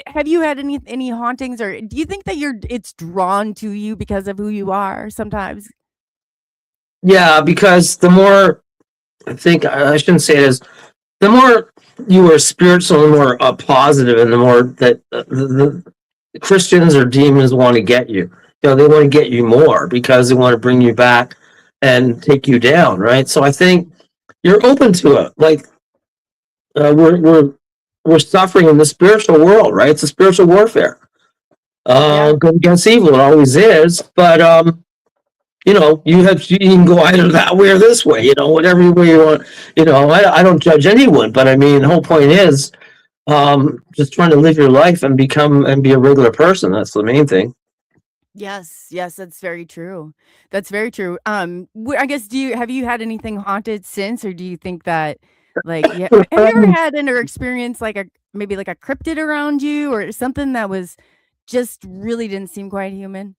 have you had any hauntings, or do you think that it's drawn to you because of who you are? Sometimes,
Yeah, because the more, I think, I shouldn't say it as, the more you are spiritual, the more positive, and the more that the Christians or demons want to get you. They want to get you more because they want to bring you back and take you down, right? So I think you're open to it. Like, we're suffering in the spiritual world, right? It's a spiritual warfare.
yeah,
Good against evil, it always is. But you can go either that way or this way. Whatever way you want. I don't judge anyone, but I mean, the whole point is, just trying to live your life and be a regular person. That's the main thing.
yes, yes, that's very true. That's very true. I guess have you had anything haunted since, or do you think that like yeah, have you ever had an or experience like a maybe like a cryptid around you or something that was just really didn't seem quite human?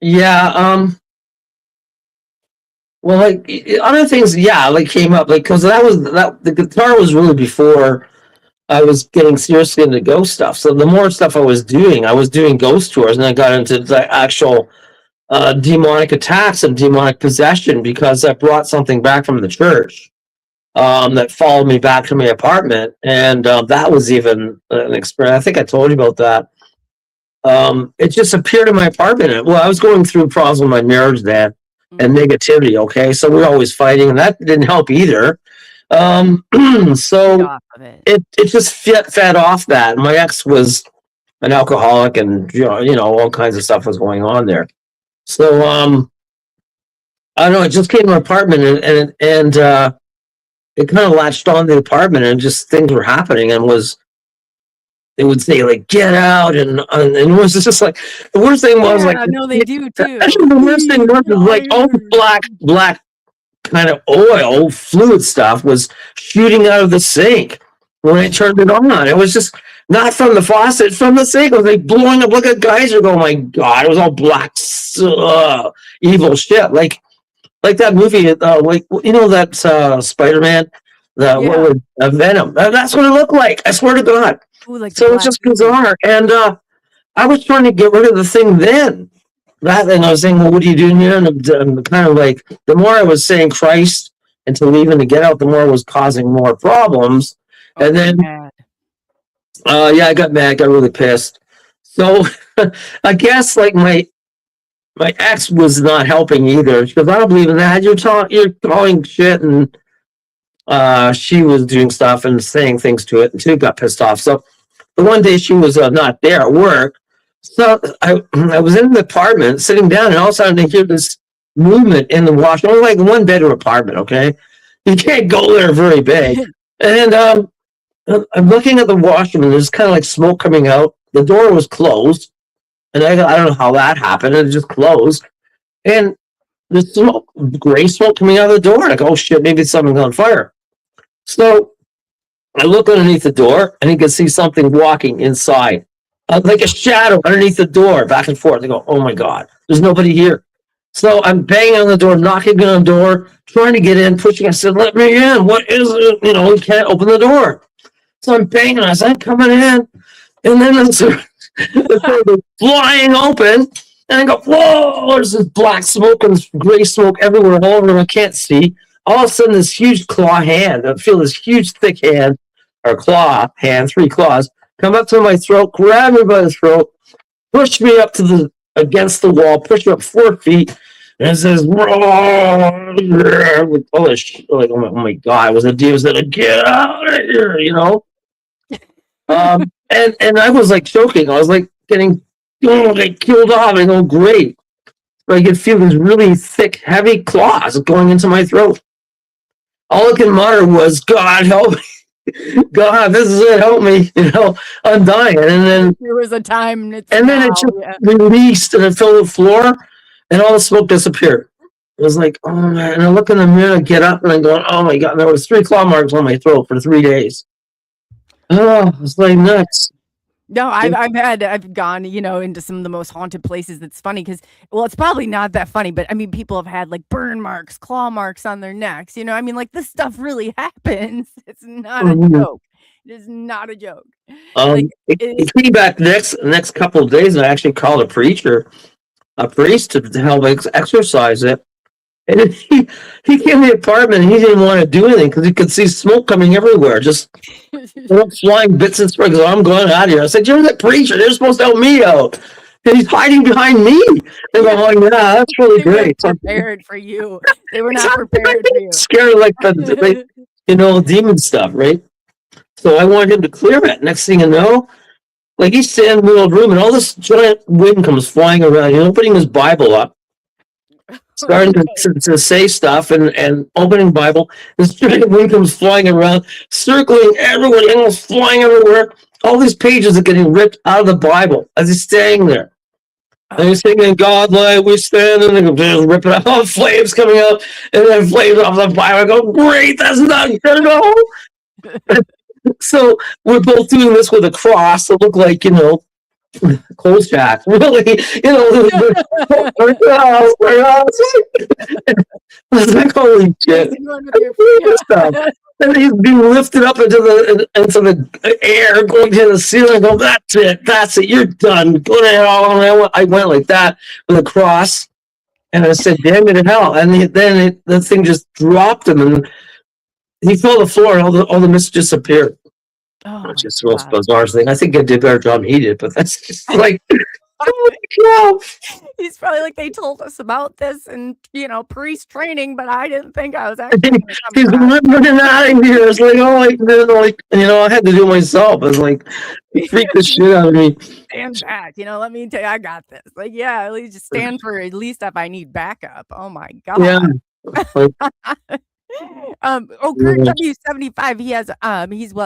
Yeah. Well, like, other things, yeah, like, came up, like, because the guitar was really before I was getting seriously into ghost stuff. So the more stuff I was doing ghost tours, and I got into the actual demonic attacks and demonic possession because I brought something back from the church, that followed me back to my apartment, and that was even an experience. I think I told you about that. It just appeared in my apartment. Well, I was going through problems with my marriage then, and
Mhm.
negativity. Okay, so we were always fighting, and that didn't help either.
Feed
So
off of it.
it just fed off that. My ex was an alcoholic, and all kinds of stuff was going on there. So, I don't know. It just came to my apartment, and it kind of latched on the apartment, and just things were happening, and was they would say, like, "Get out," and it was just like, the worst thing was, like,
Yeah, no, they do too.
actually, the worst thing
Please
was,
get out
like,
of
all the
here.
black kind of oil fluid stuff was shooting out of the sink when I turned it on. It was just not from the faucet, from the sink. It was like blowing up like a geyser. Going, my God! It was all black, evil shit. Like that movie, like, that Spider-Man, the what
Yeah.
was Venom. That's what it looked like. I swear to God.
Ooh, like the
So it's
black
just
ooze.
bizarre, and I was trying to get rid of the thing then, that thing, I was saying, well, what are you doing here? And I'm kind of like, the more I was saying Christ and to leave and to get out, the more it was causing more problems. And then,
man.
yeah, I got mad, got really pissed. So I guess like my ex was not helping either because I don't believe in that. You're calling shit, and she was doing stuff and saying things to it, and she got pissed off. So the one day she was not there at work, so I was in the apartment sitting down, and all of a sudden I hear this movement in the washroom. Only like a 1-bedroom apartment, okay? You can't go there very big. And I'm looking at the washroom, and there's kind of like smoke coming out. The door was closed, and I don't know how that happened. It just closed, and there's smoke, gray smoke coming out of the door. And I go, oh shit, maybe something's on fire. So I look underneath the door, and you can see something walking inside, like a shadow underneath the door, back and forth. I go, oh my God, there's nobody here. So I'm banging on the door, knocking on the door, trying to get in, pushing. I said, let me in. What is it? You know, you can't open the door. So I'm banging. I said, I'm coming in. And then the door goes flying open. And I go, whoa, there's this black smoke and this gray smoke everywhere, all over. I can't see. All of a sudden, this huge claw hand, I feel this huge thick hand, or claw hand, 3 claws, come up to my throat, grab me by the throat, push me up to against the wall, push me up 4 feet, and it says, with all this shit, like, oh my God, it was a demon that get out of here, you know? And I was like choking. I was like getting like killed off. And I go, great. But I could feel these really thick, heavy claws going into my throat. All I could mutter was, God, help me. God, this is it. Help me. You know, I'm dying. And then
there was a time.
Then it just released and it filled the floor and all the smoke disappeared. It was like, oh man. And I look in the mirror, I get up and I'm going, oh my God. And there was 3 claw marks on my throat for 3 days. Oh, it's like nuts.
No, I've gone, you know, into some of the most haunted places. That's funny because, well, it's probably not that funny, but I mean, people have had like burn marks, claw marks on their necks. You know, I mean, like this stuff really happens. It's not a joke. It is not a joke.
It came back next couple of days, and I actually called a priest to help exercise it. And he came to the apartment and he didn't want to do anything because he could see smoke coming everywhere, just flying bits and sprinkles. I'm going out here. I said, you're the preacher. They're supposed to help me out. And he's hiding behind me. And I'm like, yeah, that's really great.
They weren't prepared for you. They were not prepared for you.
Scared like the demon stuff, right? So I wanted him to clear it. Next thing you know, like he's standing in the middle of the room and all this giant wind comes flying around, opening his Bible up. Starting to say stuff and opening Bible, this giant wind comes flying around, circling everyone, almost flying everywhere. All these pages are getting ripped out of the Bible as he's staying there. And he's singing, God, like we stand, and they're ripping out, all flames coming out, and then flames off the Bible. I go, great, that's not good at all. So we're both doing this with a cross that look like, clothes jack, really, it's like, holy shit. And he's being lifted up into the air, going to the ceiling. Go, that's it, you're done. Go to hell. I went like that with a cross, and I said, damn it in hell. And then the thing just dropped him, and he fell to the floor, and all the mist disappeared.
Oh,
it's just the most bizarre thing. I think I did a better job than he did, but that's just like, oh my God.
He's probably like, they told us about this and, priest training, but I didn't think I was actually
he's running out of here. It's like, I had to do it myself. It's like, it freaked the shit out of me.
Stand back, let me tell you, I got this. Like, yeah, at least just stand for at least if I need backup. Oh my God.
Yeah.
Kurt W75, he has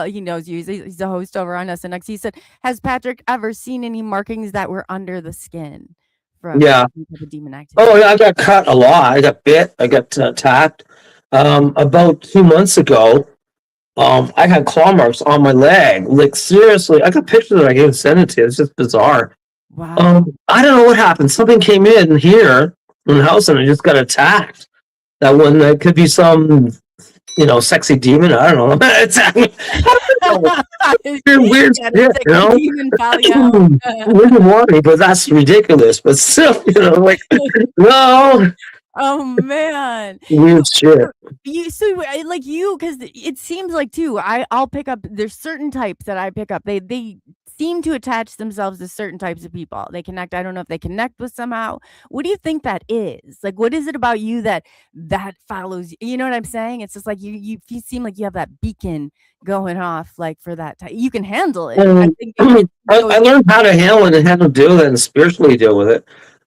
he knows you, he's a host over on SNX. He said, has Patrick ever seen any markings that were under the skin from the demon activity?
Oh yeah, I got cut a lot. I got bit, I got attacked. About 2 months ago, I had claw marks on my leg. Like seriously, I got pictures that I can send it to you. It's just bizarre.
Wow.
I don't know what happened. Something came in here in the house and I just got attacked. That one, that could be some, sexy demon. I don't know. weird
Yeah,
shit,
it's like
you
a
know?
demon following out.
Wouldn't want me, but that's ridiculous. But still, like, no,
Oh man.
weird
So
shit.
like you, because it seems like too, I'll pick up, there's certain types that I pick up. They seem to attach themselves to certain types of people. They connect, I don't know if they connect with somehow. What do you think that is? Like what is it about you that follows you know what I'm saying? It's just like you seem like you have that beacon going off like for that type. You can handle it. I
Um,
think maybe it
I
goes
learned how to handle it and how to deal with it and spiritually deal with it.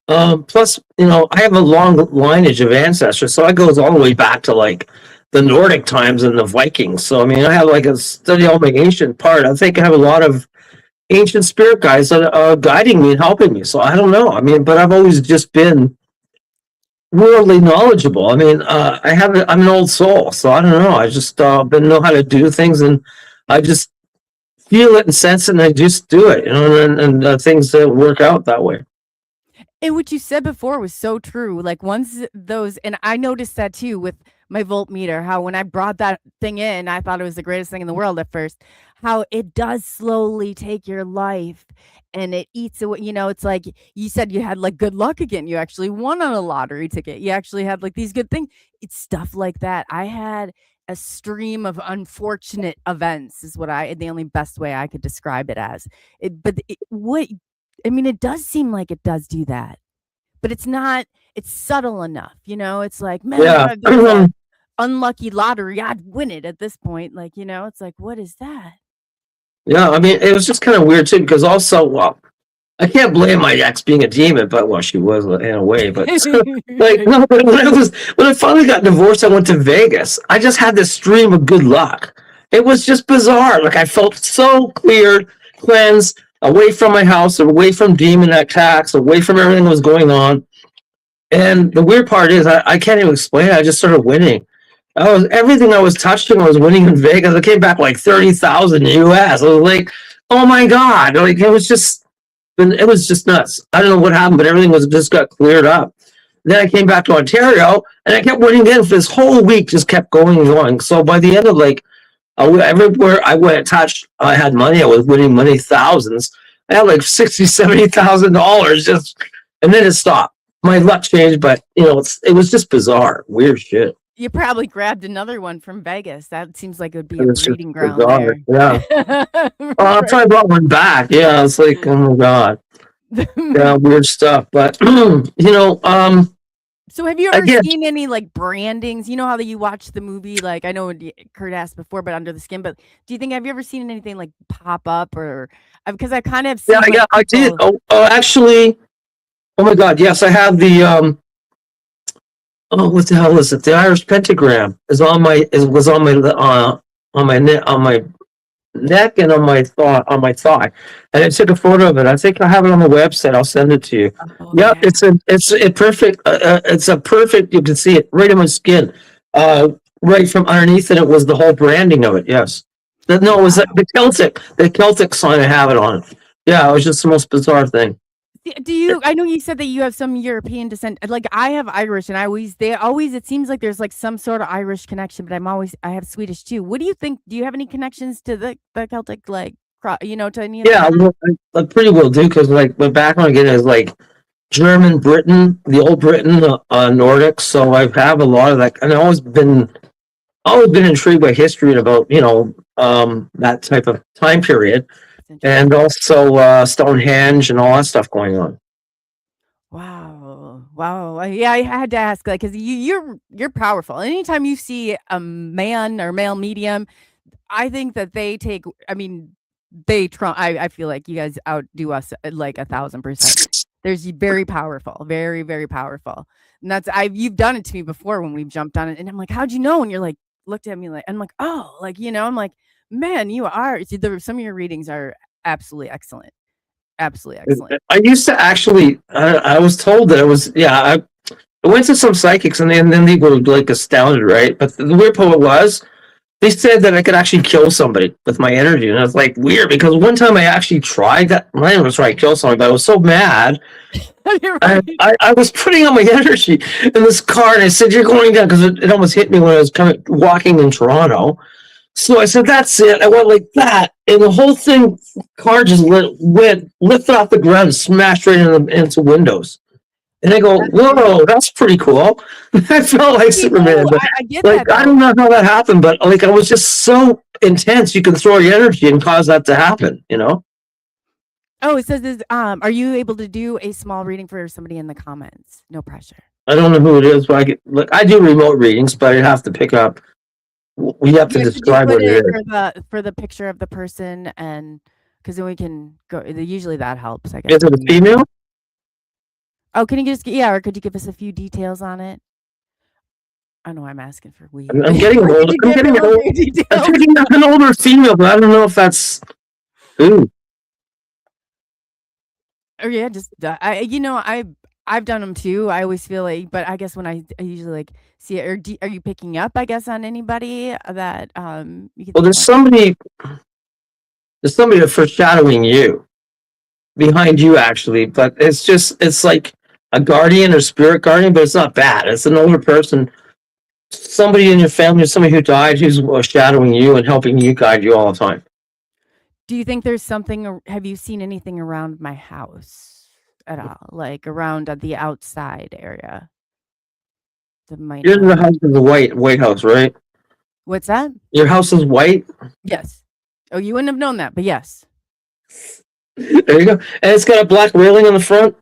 Plus, I have a long lineage of ancestors, so it goes all the way back to like the Nordic times and the Vikings. So, I mean, I have like a study all my ancient part. I think I have a lot of ancient spirit guides that are guiding me and helping me. So I don't know. I mean, but I've always just been worldly knowledgeable. I mean, I'm an old soul, so I don't know. I just been know how to do things, and I just feel it and sense it, and I just do it, and things that work out that way.
And what you said before was so true. Like once those, and I noticed that too with my voltmeter, how when I brought that thing in, I thought it was the greatest thing in the world at first, how it does slowly take your life and it eats away. It's like you said you had like good luck again. You actually won on a lottery ticket. You actually had like these good things. It's stuff like that. I had a stream of unfortunate events, is the only best way I could describe it as. What I mean, it does seem like it does do that, but it's not it's subtle enough, It's like, "Man, if
Yeah.
there was a unlucky lottery, I'd win it at this point." Like, it's like, "What is that?"
Yeah, I mean, it was just kind of weird too, because also, well, I can't blame my ex being a demon, but well, she was in a way. But like, no, but when I finally got divorced, I went to Vegas. I just had this stream of good luck. It was just bizarre. Like I felt so cleared, cleansed, away from my house, away from demon attacks, away from everything that was going on. And the weird part is, I can't even explain it. I just started winning. Everything I was touching, I was winning in Vegas. I came back like 30,000 US. I was like, oh my god! Like it was just nuts. I don't know what happened, but everything was just got cleared up. Then I came back to Ontario, and I kept winning again for this whole week. Just kept going and going. So by the end of like everywhere I went, touched, I had money. I was winning money, thousands. I had like $60,000, $70,000 just, and then it stopped. My luck changed, but it was just bizarre, weird shit.
You probably grabbed another one from Vegas. That seems like it would be
It
a
was just
breeding ground
bizarre.
there.
Yeah. I
Right.
probably brought one back. Yeah, it's like, oh my god. Yeah, weird stuff. But
So have you ever
again,
seen any like brandings? You know how that you watch the movie, like I know Kurt asked before, but Under the Skin. But have you ever seen anything like pop up or because I kind of
yeah,
seen like
yeah, I did.
people.
Actually, oh my god, yes, I have the oh, what the hell is it? The Irish pentagram is on my was on my neck and on my thigh, and I took a photo of it. I think I have it on the website. I'll send it to you.
Oh
Yeah,
yeah.
it's a perfect. It's a perfect. You can see it right in my skin, right from underneath, and it was the whole branding of it. Yes, no, it was
Wow.
the Celtic sign. I have it on. Yeah, it was just the most bizarre thing.
Do you I know you said that you have some European descent. Like I have Irish and it seems like there's like some sort of Irish connection, but I have Swedish too. What do you think? Do you have any connections to the Celtic like to any of
Yeah,
that?
well, I pretty well do because like my background again is like German, Britain, the old Britain, Nordic. So I have a lot of that, and I've always been intrigued by history and about that type of time period,
It's
and
interesting.
also Stonehenge and all that stuff going on.
Wow. Wow. Yeah, I had to ask like cuz you're powerful. Anytime you see a man or male medium, I think that I mean they trump I feel like you guys outdo us like 1,000%. There's very powerful, very, very powerful. And you've done it to me before when we've jumped on it, and I'm like, "How'd you know?" And you're like, looked at me like, I'm like, "Oh," like, I'm like, "Man, you are." Some of your readings are absolutely excellent, absolutely excellent.
I used to actually. I was told that it was. Yeah, I went to some psychics, and then they were like astounded, right? But the weird part was they said that I could actually kill somebody with my energy, and I was like weird because one time I actually tried that. I didn't try to kill somebody, but I was so mad.
You're
I,
right.
I was putting on my energy in this car, and I said, "You're going down," because it almost hit me when I was walking in Toronto. So I said, "That's it." I went like that, and the whole thing, car just went lifted off the ground, and smashed right into windows. And I go,
That's
"Whoa, that's pretty cool." I felt like
pretty
Superman,
cool.
but
I get
like
that
I
though.
don't know how that happened, but like I was just so intense. You can throw your energy and cause that to happen. You know.
Oh, it says this, are you able to do a small reading for somebody in the comments? No pressure.
I don't know who it is, but I do remote readings, but I have to pick up. We have to
Yeah, could you
describe
put
what it
it
is.
for the picture of the person, and because then we can go, usually that helps, I guess,
Is it a
when you
female?
Oh, can you just yeah, or could you give us a few details on it? I know I'm asking for we.
I'm getting an
Could
older.
you
I'm
give
getting
them
an
a
old.
few
I'm
details?
thinking of an older female, but I don't know if that's. Ooh,
Or yeah, just I've done them too. I always feel like, but I guess when I usually like see it, or are you picking up? I guess on anybody that you can
well,
think
there's
of.
somebody. There's somebody foreshadowing you behind you, actually, but it's like a guardian or spirit guardian, but it's not bad. It's an older person, somebody in your family, somebody who died, who's shadowing you and helping you guide you all the time.
Do you think there's something? Have you seen anything around my house at all, like around the outside area that might
Your
not?
house is a white house, right?
What's that?
Your house is white.
Yes. Oh, you wouldn't have known that, but yes.
There you go, and it's got a black railing on the front.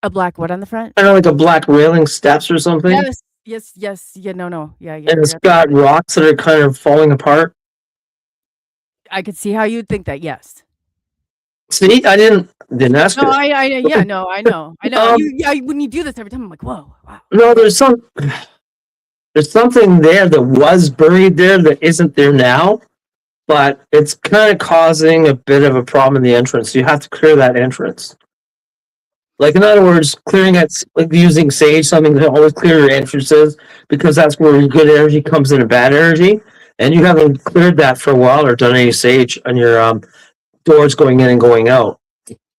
A black what on the front?
I don't know, like a black railing steps or something,
Yes. Yes. Yes. Yeah. No. No. Yeah.
and it's
You're
got
absolutely.
rocks that are kind of falling apart.
I could see how you'd think that. Yes.
See, I didn't ask
No.
it.
Yeah. No. I know. I know.
Um,
Yeah. When you do this every time, I'm like, whoa. Wow.
no, there's something there that was buried there that isn't there now, but it's kind of causing a bit of a problem in the entrance. You have to clear that entrance. Like in other words, clearing it like using sage, something to always clear your entrances because that's where your good energy comes in and bad energy. And you haven't cleared that for a while or done any sage on your doors going in and going out.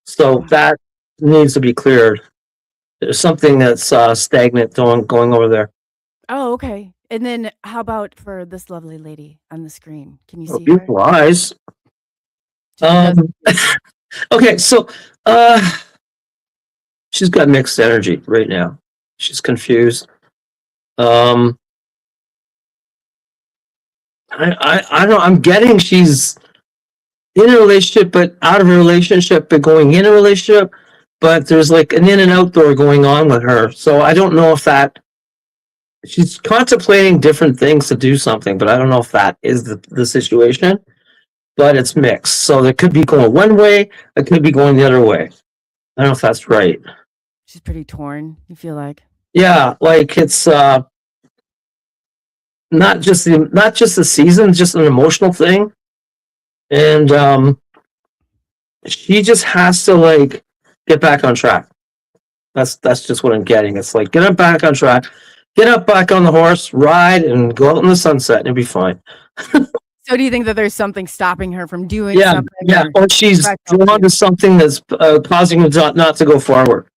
So that needs to be cleared. There's something that's stagnant going over there.
Oh, okay. And then how about for this lovely lady on the screen? Can you
Oh,
see her?
beautiful eyes.
She does.
Um, okay, so uh, she's got mixed energy right now. She's confused. Um, I don't. I'm getting she's in a relationship, but out of a relationship, but going in a relationship. But there's like an in and out door going on with her. So I don't know if that she's contemplating different things to do something, but I don't know if that is the situation. But it's mixed. So it could be going one way, it could be going the other way. I don't know if that's right.
She's pretty torn. You feel like.
Yeah, like it's not just the season, just an emotional thing. And she just has to like get back on track. That's just what I'm getting. It's like get up back on track, get up back on the horse, ride, and go out in the sunset, and you'll be fine.
So do you think that there's something stopping her from doing
Yeah,
something?
yeah. Or she's
That helps
drawn
you.
to something that's causing her not to go forward.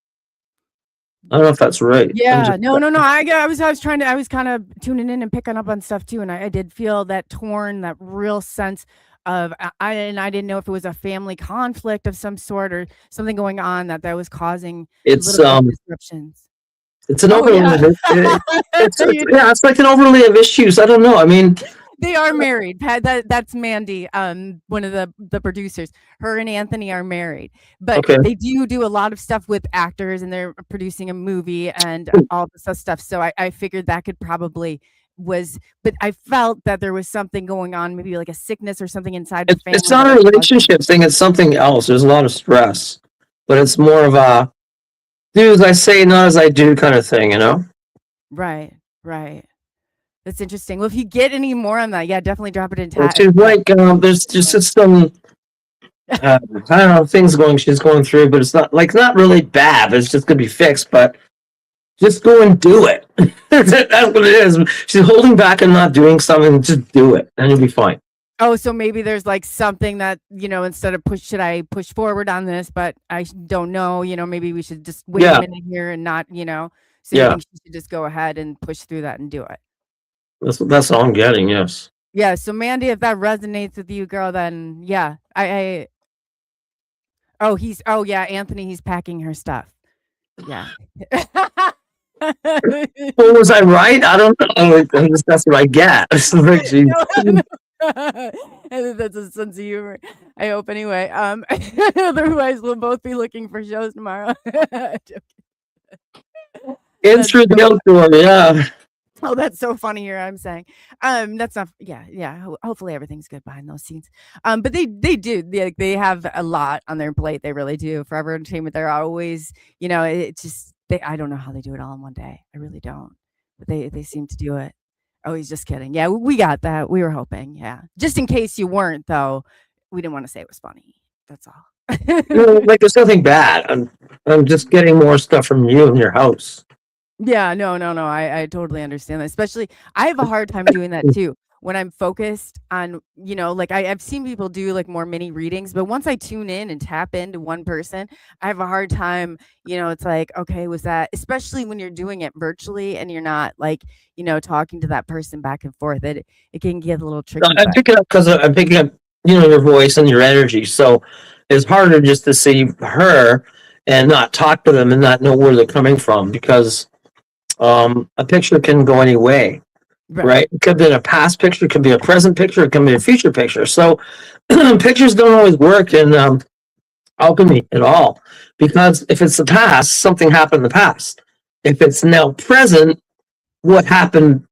I don't know if that's right.
Yeah, no. I was trying to. I was kind of tuning in and picking up on stuff too, and I did feel that torn, that real sense of and I didn't know if it was a family conflict of some sort or something going on that was causing a
it's
little bit of disruptions.
it's an
Oh
overlay.
yeah,
Yeah, it's like an overlay of issues. I don't know. I mean,
they are married. That's Mandy, one of the producers. Her and Anthony are married, but
okay.
they do a lot of stuff with actors, and they're producing a movie and all this stuff. So I figured that could probably was, but I felt that there was something going on, maybe like a sickness or something inside the
It's
family
not
that
a
was causing.
relationship thing. It's something else. There's a lot of stress, but it's more of a do as I say, not as I do kind of thing. You know.
Right, right. That's interesting. Well, if you get any more on that, yeah, definitely drop it in
She's like there's just some I don't know things going she's going through, but it's not really bad. It's just gonna be fixed, but just go and do it. That's what it is. She's holding back and not doing something. Just do it, and you'll be fine.
Oh, so maybe there's like something that, instead of should I push forward on this, but I don't know, maybe we should just wait a
Yeah,
minute here and not, so you
yeah.
think she should just go ahead and push through that and do it.
That's all I'm getting. Yes.
Yeah, so Mandy, if that resonates with you, girl, then yeah, I oh, oh yeah, Anthony, he's packing her stuff. Yeah.
Well, was I right? I don't know. That's what I get. It's like, geez.
No, I think that's a sense of humor. I hope anyway. Otherwise we'll both be looking for shows tomorrow.
In
That's
through the outdoor, yeah.
Oh, that's so funny here. I'm saying, that's not. Yeah, yeah. Hopefully everything's good behind those scenes. But they do. They have a lot on their plate. They really do. Forever Entertainment. They're always, it's just they. I don't know how they do it all in one day. I really don't. But they seem to do it. Oh, he's just kidding. Yeah, we got that. We were hoping. Yeah, just in case you weren't though. We didn't want to say it was funny. That's all.
Like there's nothing bad. I'm just getting more stuff from you in your house.
Yeah, no, no, no. I totally understand that. Especially, I have a hard time doing that too. When I'm focused on, like I've seen people do like more mini readings, but once I tune in and tap into one person, I have a hard time. It's like, okay, was that, especially when you're doing it virtually and you're not like, talking to that person back and forth, it can get a little tricky.
I
But
pick it up because I'm picking up, your voice and your energy. So it's harder just to see her and not talk to them and not know where they're coming from because a picture can go any way, right? It could be a past picture, it could be a present picture, it can be a future picture. So pictures don't always work in alchemy at all because if it's the past, something happened in the past. If it's now present, what happened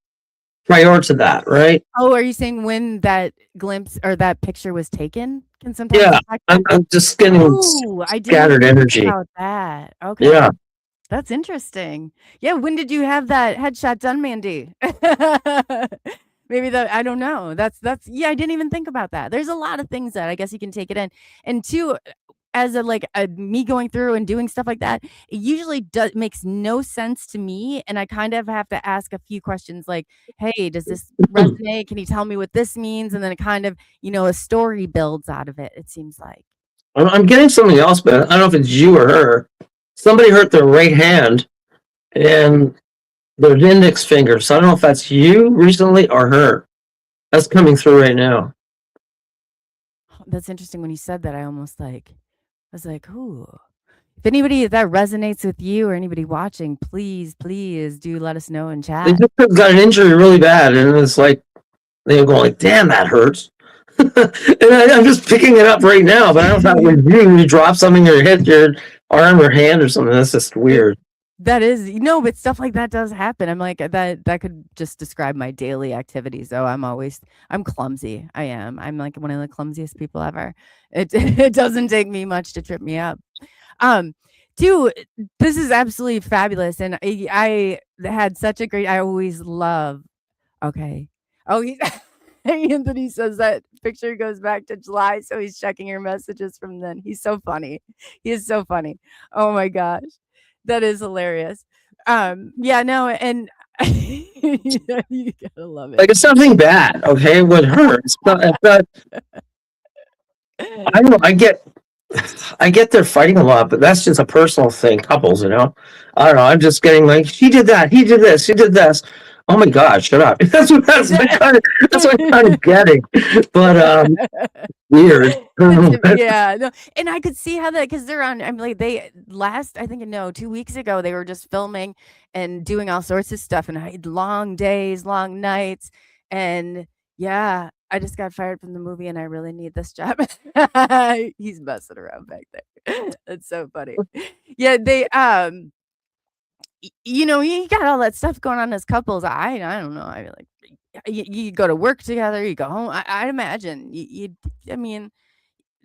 prior to that, right?
Oh, are you saying when that glimpse or that picture was taken can sometimes
Yeah,
affect
I'm,
it?
I'm just getting
Oh, I didn't
scattered
even think
energy.
about that. Okay.
Yeah,
That's interesting. Yeah, when did you have that headshot done, Mandy? Maybe that I don't know. That's yeah, I didn't even think about that. There's a lot of things that I guess you can take it in. And two, as a me going through and doing stuff like that, it usually does makes no sense to me. And I kind of have to ask a few questions like, hey, does this resonate? Can you tell me what this means? And then it kind of, a story builds out of it, it seems like.
I'm getting something else, but I don't know if it's you or her. Somebody hurt their right hand and their index finger. So I don't know if that's you recently or her. That's coming through right now.
That's interesting when you said that. I was like, "Ooh." If anybody that resonates with you or anybody watching, please, please do let us know in
They
chat.
just got an injury really bad, and it's like they're going like, "Damn, that hurts." And I'm just picking it up right now, but I don't know if that was you drop something or hit your arm or hand or something. That's just weird.
That is but stuff like that does happen. I'm like, that could just describe my daily activities, though. I'm clumsy. I am. I'm like one of the clumsiest people ever. It it doesn't take me much to trip me up. Um, dude, this is absolutely fabulous, and I had such a great I always love okay. Oh, he Anthony says that picture goes back to July, so he's checking your messages from then. He's so funny. He is so funny. Oh my gosh. That is hilarious. Yeah, no, and yeah, you gotta love it.
Like it's something bad, okay, with her. It's not I don't know. I get they're fighting a lot, but that's just a personal thing. Couples, I don't know. I'm just getting like she did that, he did this, she did this. Oh my God, shut up. That's what I'm kind of getting. But weird.
Yeah, no, and I could see how that because they're on. I'm like they last. I think no, 2 weeks ago they were just filming and doing all sorts of stuff and I had long days, long nights, and yeah, I just got fired from the movie and I really need this job. He's messing around back there. That's so funny. Yeah, they you got all that stuff going on as couples. I don't know. I like you go to work together, you go home. I imagine I mean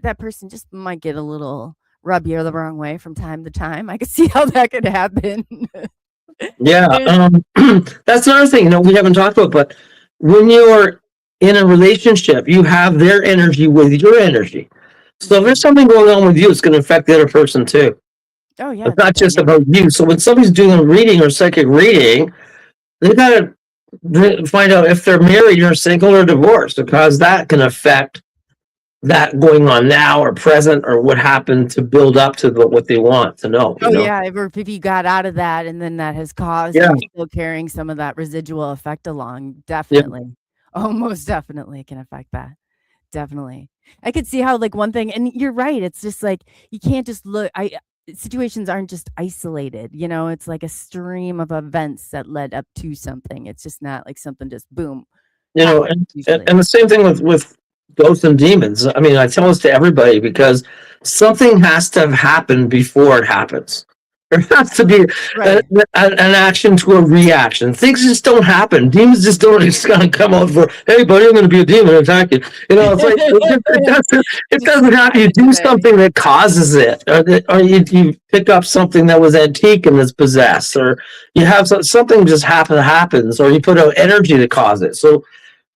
that person just might get a little rub you the wrong way from time to time. I could see how that could happen.
Yeah, that's another thing, we haven't talked about, but when you're in a relationship, you have their energy with your energy. So if there's something going on with you, it's going to affect the other person too.
Oh yeah,
It's not just
definitely.
about you. So when somebody's doing a reading or psychic reading, they got to find out if they're married or single or divorced because that can affect that going on now or present or what happened to build up to what they want to know,
Oh yeah, if you got out of that and then that has caused
Yeah.
you're still carrying some of that residual effect along,
Yeah.
definitely. Oh, most definitely can affect that. Definitely. I could see how, like, one thing, and you're right, it's just like, you can't just look situations aren't just isolated, it's like a stream of events that led up to something. It's just not like something just boom
You know,
happens
and
usually.
the same thing with ghosts and demons. I mean, I tell this to everybody because something has to have happened before it happens. There has to be
Right.
an action to a reaction. Things just don't happen. Demons just don't just kind of come out for, hey, buddy, I'm going to be a demon and attack you. It's like it
Just
doesn't happen. You
decided
do
today.
something that causes it, or you pick up something that was antique and is possessed, or you have something just happens, or you put out energy to cause it. So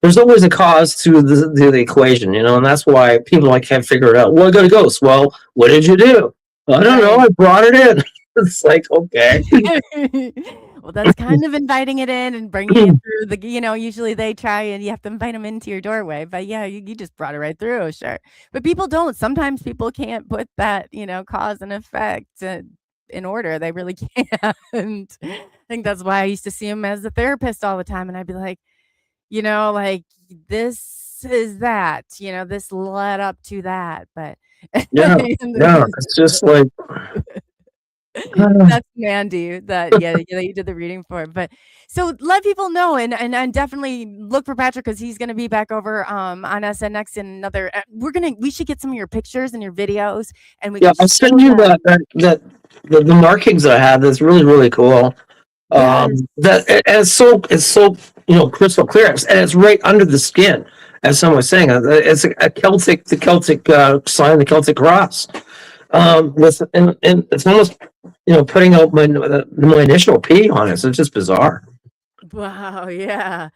there's always a cause to the equation, and that's why people like can't figure it out. Well, I got a ghost. Well, what did you do? I don't know.
Right.
I brought it in. It's like, okay.
Well, that's kind of inviting it in and bringing it through usually they try and you have to invite them into your doorway, but yeah, you just brought it right through, sure. But people don't. Sometimes people can't put that, cause and effect in order. They really can't. I think that's why I used to see him as a therapist all the time, and I'd be like, like, this is that, this led up to that, but
Yeah, yeah. It's just like,
that's Mandy that that you did the reading for. But so let people know and definitely look for Patrick because he's gonna be back over on SNX in another we should get some of your pictures and your videos and we
yeah.
can
I'll
show
send you
them.
the markings I have. That's really really cool.
Yes.
It's so crystal clear, and it's right under the skin, as someone was saying. It's a Celtic, the Celtic sign, the Celtic cross. With and it's almost putting out my initial P on it. So it's just bizarre.
Wow, yeah.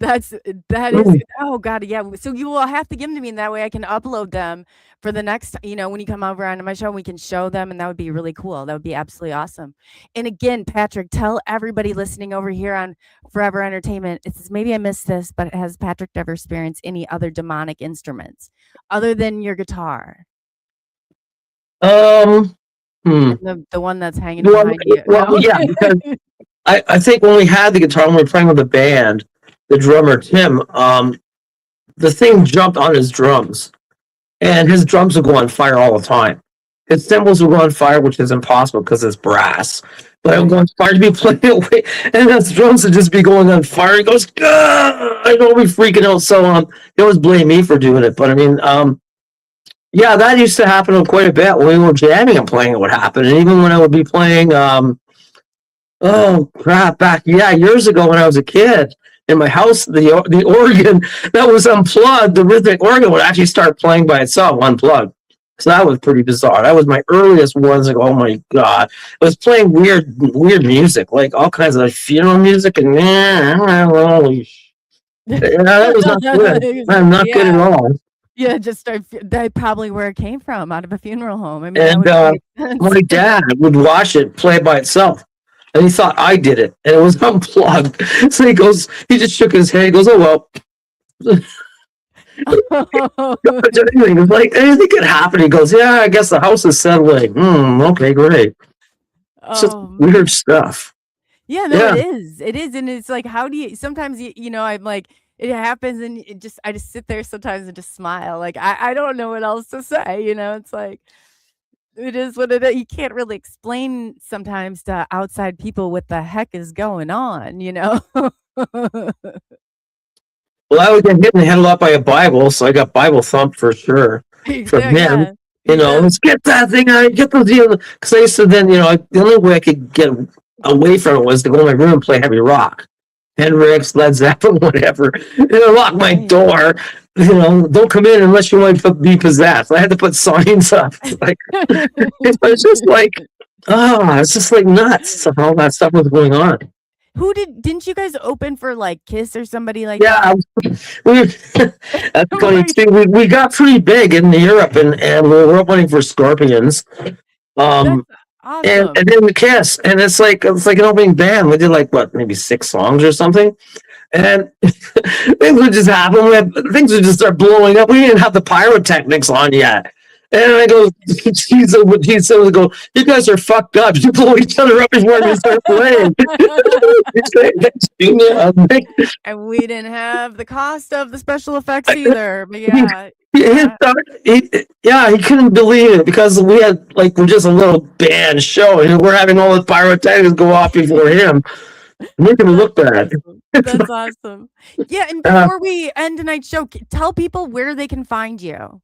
That's that is
Mm.
oh god, yeah. So you will have to give them to me, and that way I can upload them for the next, when you come over on my show, we can show them, and that would be really cool. That would be absolutely awesome. And again, Patrick, tell everybody listening over here on Forever Entertainment. It says maybe I missed this, but has Patrick ever experienced any other demonic instruments other than your guitar?
Um. Hmm.
The one that's hanging
Well,
behind you.
well,
No?
yeah, because I think when we had the guitar, when we were playing with the band, the drummer Tim, the thing jumped on his drums, and his drums would go on fire all the time. His cymbals would go on fire, which is impossible because it's brass. But it would go on fire to be playing away, and his drums would just be going on fire. He goes, "Gah!" I know, we freaking out. So he always blame me for doing it. But I mean, yeah, that used to happen quite a bit when we were jamming and playing. It would happen, and even when I would be playing, oh crap, back years ago when I was a kid in my house, the organ that was unplugged, the rhythmic organ would actually start playing by itself, unplugged. So that was pretty bizarre. That was my earliest ones. Like, oh my god, it was playing weird music, like all kinds of funeral music, and holy, that was not good. Not good at
Yeah.
all.
Yeah, just start that probably where it came from, out of a funeral home. I mean, that
And
would make sense.
my dad would watch it play by itself. And he thought I did it, and it was unplugged. So he just shook his head. He goes, "Oh well." Anything. It's like anything could happen. He goes, "Yeah, I guess the house is settling." Okay, great. It's just
Oh,
weird stuff.
yeah, no, it
Yeah,
is. It is, and it's like, how do you sometimes I'm like, it happens and I just sit there sometimes and just smile. Like, I don't know what else to say, It's like, it is what it is. You can't really explain sometimes to outside people what the heck is going on?
well, I would get hit in the head a lot by a Bible, so I got Bible thumped for sure from
Yeah,
him.
yeah. Yeah.
Let's get that thing out, get those deals. Because I used to then, the only way I could get away from it was to go in my room and play heavy rock. Hendrix, Led Zeppelin, whatever. And I locked my
Right.
door. Don't come in unless you want to be possessed. I had to put signs up. Like, it's just like, it's just like nuts. All that stuff was going on.
Who didn't you guys open for, like, Kiss or somebody like
Yeah,
that?
we that's funny
Right.
too. We got pretty big in Europe, and we were opening for Scorpions.
That's
And
awesome.
then the Kiss, and it's like an opening band. We did like what, maybe 6 songs or something, and things would just happen. Things would just start blowing up. We didn't have the pyrotechnics on yet, And I go, geez, I go, you guys are fucked up. You blow each other up before we start playing.
And we didn't have the cost of the special effects either. But yeah.
He couldn't believe it because we're just a little band show and we're having all the pyrotechnics go off before him. Making him look bad.
Awesome. That's awesome. Yeah, and before we end tonight's show, tell people where they can find you.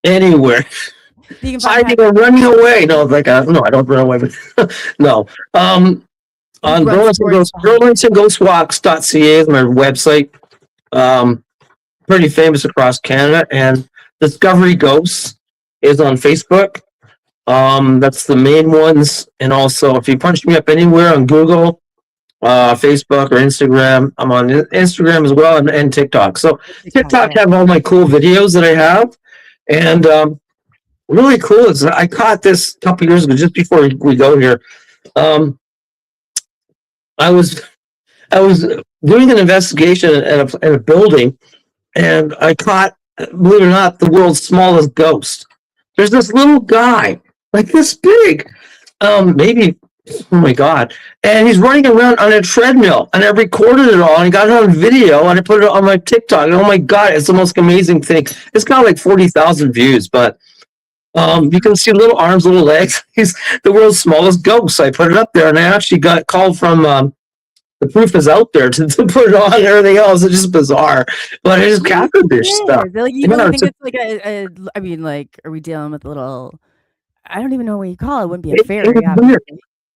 Anywhere.
You can find
hiding or running away. No, no, I don't run away. No. On BurlingtonGhostWalks.ca is my website. Pretty famous across Canada. And Discovery Ghosts is on Facebook. That's the main ones. And also, if you punch me up anywhere on Google, Facebook or Instagram, I'm on Instagram as well and TikTok. So TikTok have all my cool videos that I have. And really cool is I caught this a couple years ago, just before we go here. I was doing an investigation in a building, and I caught, believe it or not, the world's smallest ghost. There's this little guy, like this big, maybe, oh my God, and he's running around on a treadmill, and I recorded it all, and I got it on video, and I put it on my TikTok, and oh my God, it's the most amazing thing. It's got like 40,000 views, but you can see little arms, little legs. He's the world's smallest ghost. I put it up there, and I actually got called from the proof is out there to put it on and everything else. It's just bizarre. But I just captured this stuff.
Like, you really think it's like I mean, like, are we dealing with a little, I don't even know what you call it. It wouldn't be a fairy.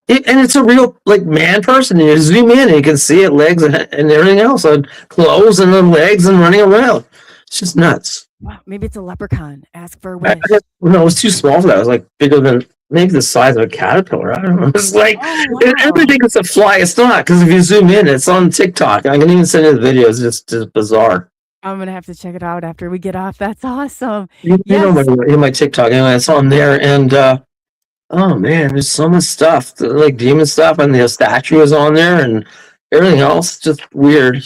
And it's a real, like, man person. You zoom in and you can see it, legs and everything else, and clothes and the legs and running around. It's just nuts.
Wow, maybe it's a leprechaun. Ask for a wish.
No, it was too small for that. It was like bigger than maybe the size of a caterpillar. I don't know. It's like everything is a fly. It's not, because if you zoom in, it's on TikTok. I can even send you the videos. It's just bizarre.
I'm gonna have to check it out after we get off. That's awesome.
You know my TikTok anyway. It's on there, and oh man, there's so much stuff, like demon stuff, and the statue is on there, and everything else. Just weird.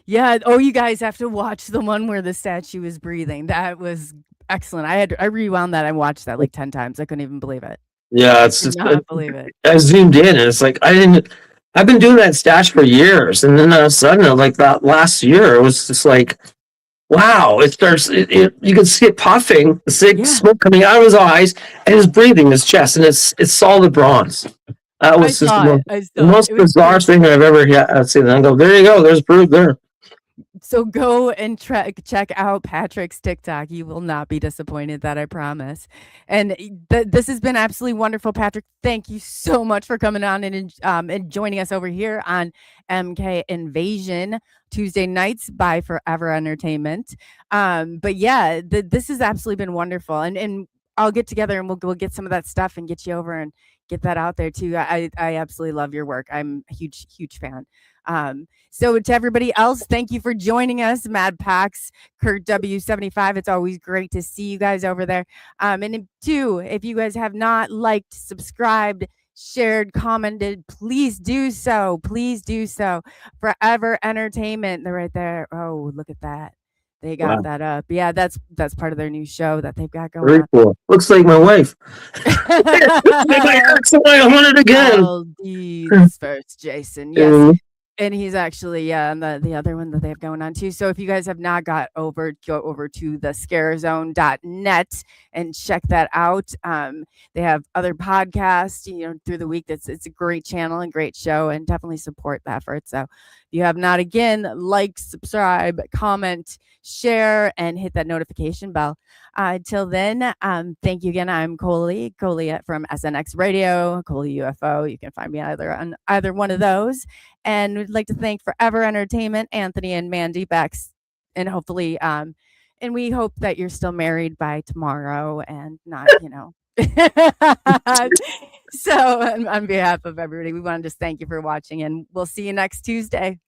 Yeah. Oh, you guys have to watch the one where the statue is breathing. That was excellent. I rewound that. I watched that like 10 times. I couldn't even believe it.
Yeah, it's just
not believe it.
I zoomed in, and it's like I've been doing that stash for years, and then all of a sudden, like that last year, it was just like, wow! It starts. You can see it puffing, the smoke coming out of his eyes, and his breathing, his chest, and it's solid bronze. That was just the most bizarre thing I've ever seen. And I go, there you go. There's proof there.
So go and check out Patrick's TikTok. You will not be disappointed, that I promise. And this has been absolutely wonderful, Patrick. Thank you so much for coming on and joining us over here on MK Invasion Tuesday nights by Forever Entertainment. But yeah, this has absolutely been wonderful. And I'll get together and we'll get some of that stuff and get you over and get that out there too. I absolutely love your work. I'm a huge fan. So to everybody else, thank you for joining us, Mad Pax, Kurt W75. It's always great to see you guys over there. And two, if you guys have not liked, subscribed, shared, commented, please do so. Please do so. Forever Entertainment, they're right there. Oh, look at that. They got that up. Yeah, that's part of their new show that they've got going on.
Cool. Looks like my wife. I want it again.
All deeds first, Jason. Yes. And he's actually on the other one that they have going on too. So if you guys have not go over to the scarezone.net and check that out. They have other podcasts, through the week. It's a great channel and great show, and definitely support the effort. So if you have not, again, like, subscribe, comment, share, and hit that notification bell. Till then, thank you again. I'm COLEY from SNX Radio, COLEY UFO. You can find me on either one of those. And we'd like to thank Forever Entertainment, Anthony and Mandy Bex, and hopefully, and we hope that you're still married by tomorrow and not, So on behalf of everybody, we want to just thank you for watching, and we'll see you next Tuesday.